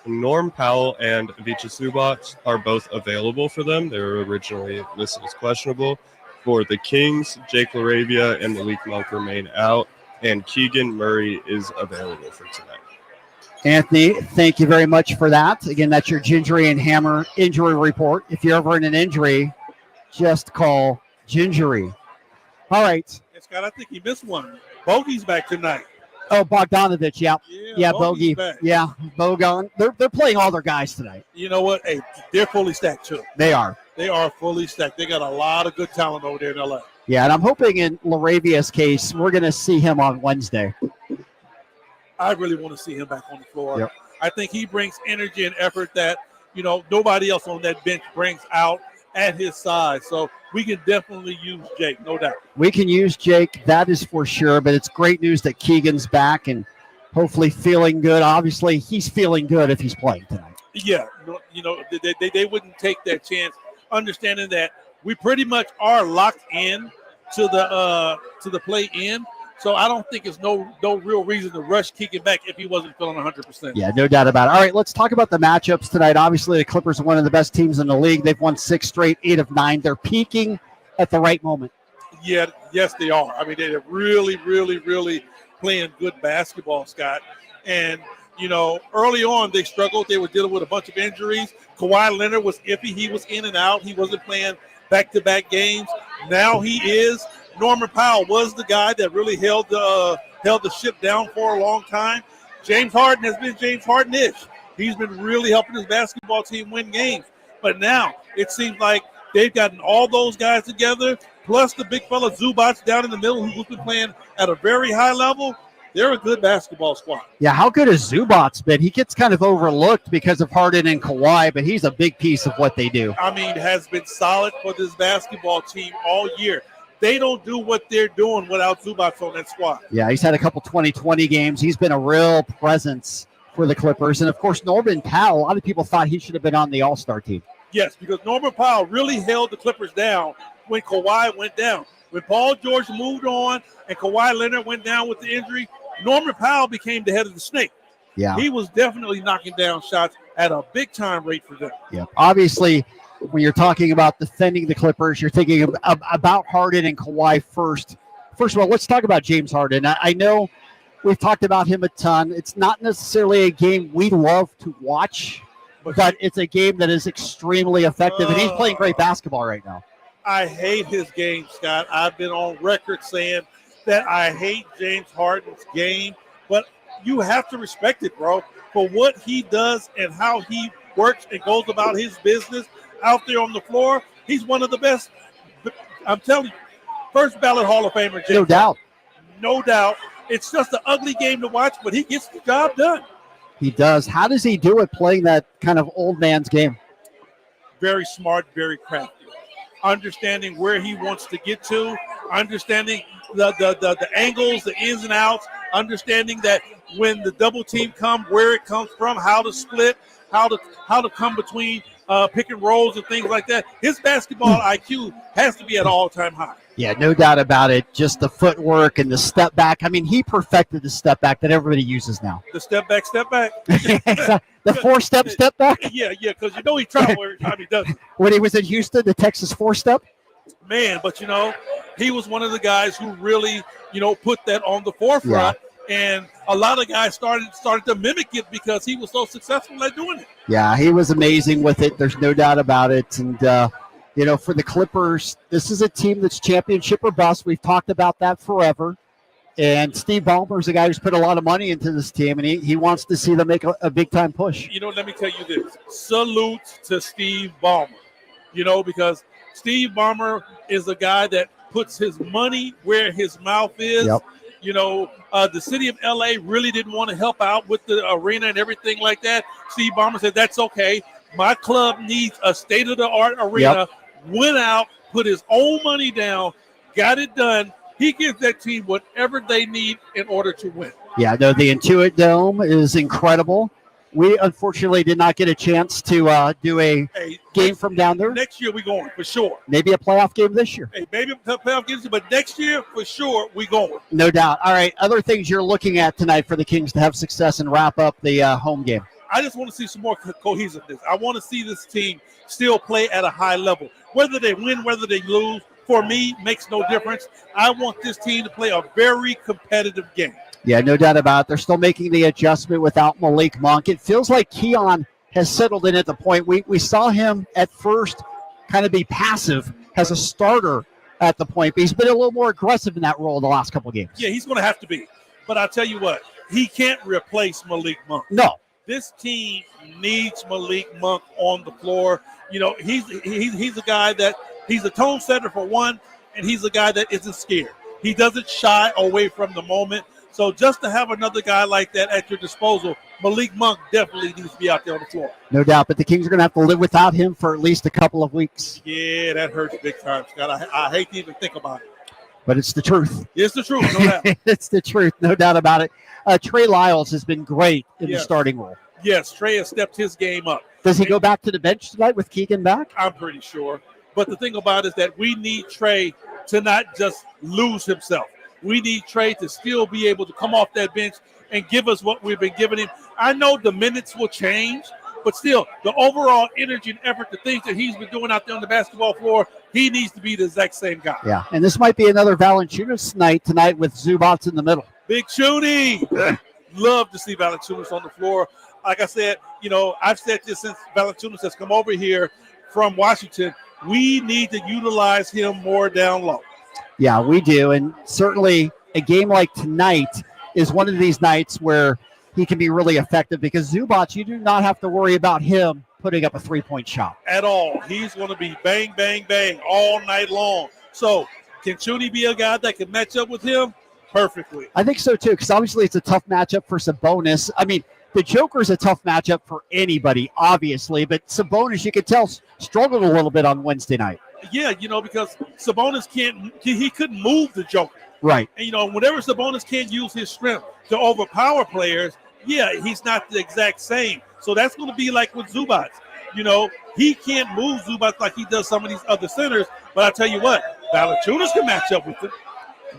Speaker 2: Norm Powell and Avicii Zubac are both available for them. They were originally listed as questionable. For the Kings, Jake LaRavia and Malik Monk remain out, and Keegan Murray is available for tonight.
Speaker 3: Anthony, thank you very much for that. Again, that's your Gingery and Hammer injury report. If you're ever in an injury, just call Gingery. All right.
Speaker 4: Hey, Scott, I think he missed one. Bogey's back tonight.
Speaker 3: Oh, Bogdanovich, yeah, Bogey.
Speaker 4: Back.
Speaker 3: Yeah, Bogan. They're playing all their guys tonight.
Speaker 4: You know what? Hey, they're fully stacked, too.
Speaker 3: They are.
Speaker 4: They are fully stacked. They got a lot of good talent over there in L.A.
Speaker 3: Yeah, and I'm hoping in LaRavia's case, we're going to see him on Wednesday.
Speaker 4: I really want to see him back on the floor.
Speaker 3: Yep.
Speaker 4: I think he brings energy and effort that, nobody else on that bench brings out at his size. So we can definitely use Jake, no doubt.
Speaker 3: We can use Jake, that is for sure, but it's great news that Keegan's back and hopefully feeling good. Obviously, he's feeling good if he's playing tonight.
Speaker 4: Yeah, they wouldn't take that chance, understanding that we pretty much are locked in to the play-in. So I don't think it's no real reason to rush Keegan back if he wasn't feeling 100%.
Speaker 3: Yeah, no doubt about it. All right, let's talk about the matchups tonight. Obviously, the Clippers are one of the best teams in the league. They've won 6 straight, 8 of 9. They're peaking at the right moment.
Speaker 4: Yeah, yes, they are. I mean, they're really, really, really playing good basketball, Scott. And, early on they struggled. They were dealing with a bunch of injuries. Kawhi Leonard was iffy. He was in and out. He wasn't playing back-to-back games. Now he is. Norman Powell was the guy that really held the ship down for a long time. James Harden has been James Harden-ish. He's been really helping his basketball team win games. But now it seems like they've gotten all those guys together, plus the big fella Zubac down in the middle who's been playing at a very high level. They're a good basketball squad.
Speaker 3: Yeah, how good has Zubac been? He gets kind of overlooked because of Harden and Kawhi, but he's a big piece of what they do.
Speaker 4: I mean, has been solid for this basketball team all year. They don't do what they're doing without Zubac on that squad.
Speaker 3: Yeah, he's had a couple 20-20 games. He's been a real presence for the Clippers. And, of course, Norman Powell, a lot of people thought he should have been on the All-Star team.
Speaker 4: Yes, because Norman Powell really held the Clippers down when Kawhi went down. When Paul George moved on and Kawhi Leonard went down with the injury, Norman Powell became the head of the snake.
Speaker 3: Yeah.
Speaker 4: He was definitely knocking down shots at a big-time rate for them.
Speaker 3: Yeah. Obviously, when you're talking about defending the Clippers, you're thinking about Harden and Kawhi first. First of all, let's talk about James Harden. I know we've talked about him a ton. It's not necessarily a game we love to watch, but it's a game that is extremely effective, and he's playing great basketball right now.
Speaker 4: I hate his game, Scott. I've been on record saying that I hate James Harden's game, but you have to respect it, bro, for what he does and how he works and goes about his business out there on the floor. He's one of the best. I'm telling you, first ballot Hall of Famer, James.
Speaker 3: No doubt.
Speaker 4: No doubt. It's just an ugly game to watch, but he gets the job done.
Speaker 3: He does. How does he do it playing that kind of old man's game?
Speaker 4: Very smart, very crafty. Understanding where he wants to get to, understanding the angles, the ins and outs, understanding that when the double team comes, where it comes from, how to split, how to come between pick and rolls and things like that. His basketball IQ has to be at an all-time high.
Speaker 3: Yeah, no doubt about it. Just the footwork and the step back. I mean, he perfected the step back that everybody uses now.
Speaker 4: The step back.
Speaker 3: The 4-step step back?
Speaker 4: Yeah, because he tried every time he does it.
Speaker 3: When he was in Houston, the Texas 4-step?
Speaker 4: Man, but, he was one of the guys who really, put that on the forefront. Yeah. And a lot of guys started to mimic it because he was so successful at doing it.
Speaker 3: Yeah, he was amazing with it. There's no doubt about it. And, for the Clippers, this is a team that's championship or bust. We've talked about that forever. And Steve Ballmer is a guy who's put a lot of money into this team, and he wants to see them make a big-time push.
Speaker 4: Let me tell you this. Salute to Steve Ballmer, because Steve Ballmer is a guy that puts his money where his mouth is.
Speaker 3: Yep.
Speaker 4: The city of L.A. really didn't want to help out with the arena and everything like that. Steve Ballmer said, that's okay. My club needs a state-of-the-art arena.
Speaker 3: Yep.
Speaker 4: Went out, put his own money down, got it done. He gives that team whatever they need in order to win.
Speaker 3: Yeah, no, the Intuit Dome is incredible. We unfortunately did not get a chance to do a game from down there.
Speaker 4: Next year we going for sure.
Speaker 3: Maybe a playoff game this year.
Speaker 4: Hey, maybe a playoff game, but next year for sure we going.
Speaker 3: No doubt. All right, other things you're looking at tonight for the Kings to have success and wrap up the home game.
Speaker 4: I just want to see some more cohesiveness. I want to see this team still play at a high level. Whether they win, whether they lose, for me, makes no difference. I want this team to play a very competitive game.
Speaker 3: Yeah, no doubt about it. They're still making the adjustment without Malik Monk. It feels like Keon has settled in at the point. We saw him at first kind of be passive as a starter at the point, but he's been a little more aggressive in that role in the last couple of games.
Speaker 4: Yeah, he's going to have to be. But I'll tell you what, he can't replace Malik Monk.
Speaker 3: No.
Speaker 4: This team needs Malik Monk on the floor. You know, he's a guy that he's a tone setter for one, and he's a guy that isn't scared. He doesn't shy away from the moment. So just to have another guy like that at your disposal, Malik Monk definitely needs to be out there on the floor.
Speaker 3: No doubt, but the Kings are going to have to live without him for at least a couple of weeks.
Speaker 4: Yeah, that hurts big time, Scott. I hate to even think about it.
Speaker 3: But it's the truth.
Speaker 4: It's the truth, no doubt.
Speaker 3: It's the truth, no doubt about it. Trey Lyles has been great in the starting role.
Speaker 4: Yes, Trey has stepped his game up.
Speaker 3: Does he go back to the bench tonight with Keegan back?
Speaker 4: I'm pretty sure. But the thing about it is that we need Trey to not just lose himself. We need Trey to still be able to come off that bench and give us what we've been giving him. I know the minutes will change, but still, the overall energy and effort, the things that he's been doing out there on the basketball floor, he needs to be the exact same guy.
Speaker 3: Yeah, and this might be another Valanciunas night tonight with Zubats in the middle.
Speaker 4: Big Shooty. Love to see Valanciunas on the floor. Like I said, you know, I've said this since Valanciunas has come over here from Washington. We need to utilize him more down low.
Speaker 3: Yeah, we do. And certainly a game like tonight is one of these nights where he can be really effective because Zubats, you do not have to worry about him putting up a three-point shot.
Speaker 4: At all. He's going to be bang, bang, bang all night long. So can Shooty be a guy that can match up with him? Perfectly.
Speaker 3: I think so, too, because obviously it's a tough matchup for Sabonis. I mean, the Joker's a tough matchup for anybody, obviously, but Sabonis, you could tell, struggled a little bit on Wednesday night.
Speaker 4: Yeah, you know, because Sabonis he couldn't move the Joker.
Speaker 3: Right.
Speaker 4: And, you know, whenever Sabonis can't use his strength to overpower players, yeah, he's not the exact same. So that's going to be like with Zubats. You know, he can't move Zubats like he does some of these other centers, but I'll tell you what, Valanciunas can match up with him.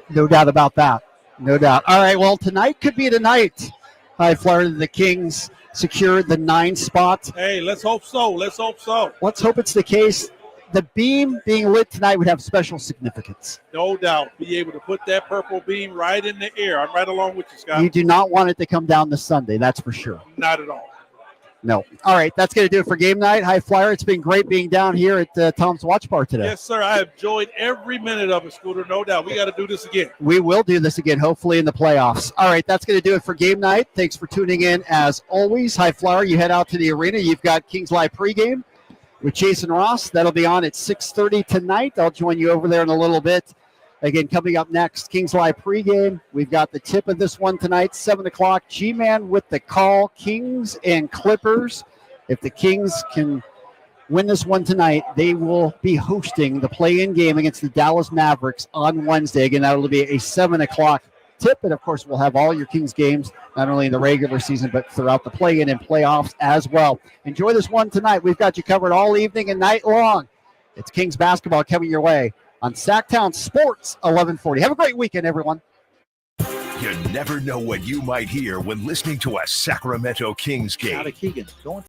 Speaker 3: No doubt about that. No doubt. All right, well, tonight could be the night. High Flyer, the Kings secured the 9 spot.
Speaker 4: Hey, let's hope so. Let's hope so.
Speaker 3: Let's hope it's the case. The beam being lit tonight would have special significance.
Speaker 4: No doubt. Be able to put that purple beam right in the air. I'm right along with you, Scott.
Speaker 3: You do not want it to come down this Sunday, that's for sure.
Speaker 4: Not at all.
Speaker 3: No. All right, that's going to do it for game night. High Flyer, it's been great being down here at Tom's Watch Bar today.
Speaker 4: Yes, sir. I have enjoyed every minute of it, Scooter. No doubt. We got to do this again.
Speaker 3: We will do this again, hopefully in the playoffs. All right, that's going to do it for game night. Thanks for tuning in. As always, High Flyer, you head out to the arena. You've got Kings Live pregame with Jason Ross. That'll be on at 6:30 tonight. I'll join you over there in a little bit. Again, coming up next, Kings Live pregame. We've got the tip of this one tonight, 7 o'clock. G-Man with the call, Kings and Clippers. If the Kings can win this one tonight, they will be hosting the play-in game against the Dallas Mavericks on Wednesday. Again, that will be a 7 o'clock tip. And, of course, we'll have all your Kings games, not only in the regular season, but throughout the play-in and playoffs as well. Enjoy this one tonight. We've got you covered all evening and night long. It's Kings basketball coming your way on Sacktown Sports 1140. Have a great weekend, everyone.
Speaker 1: You never know what you might hear when listening to a Sacramento Kings game.
Speaker 5: Keegan going.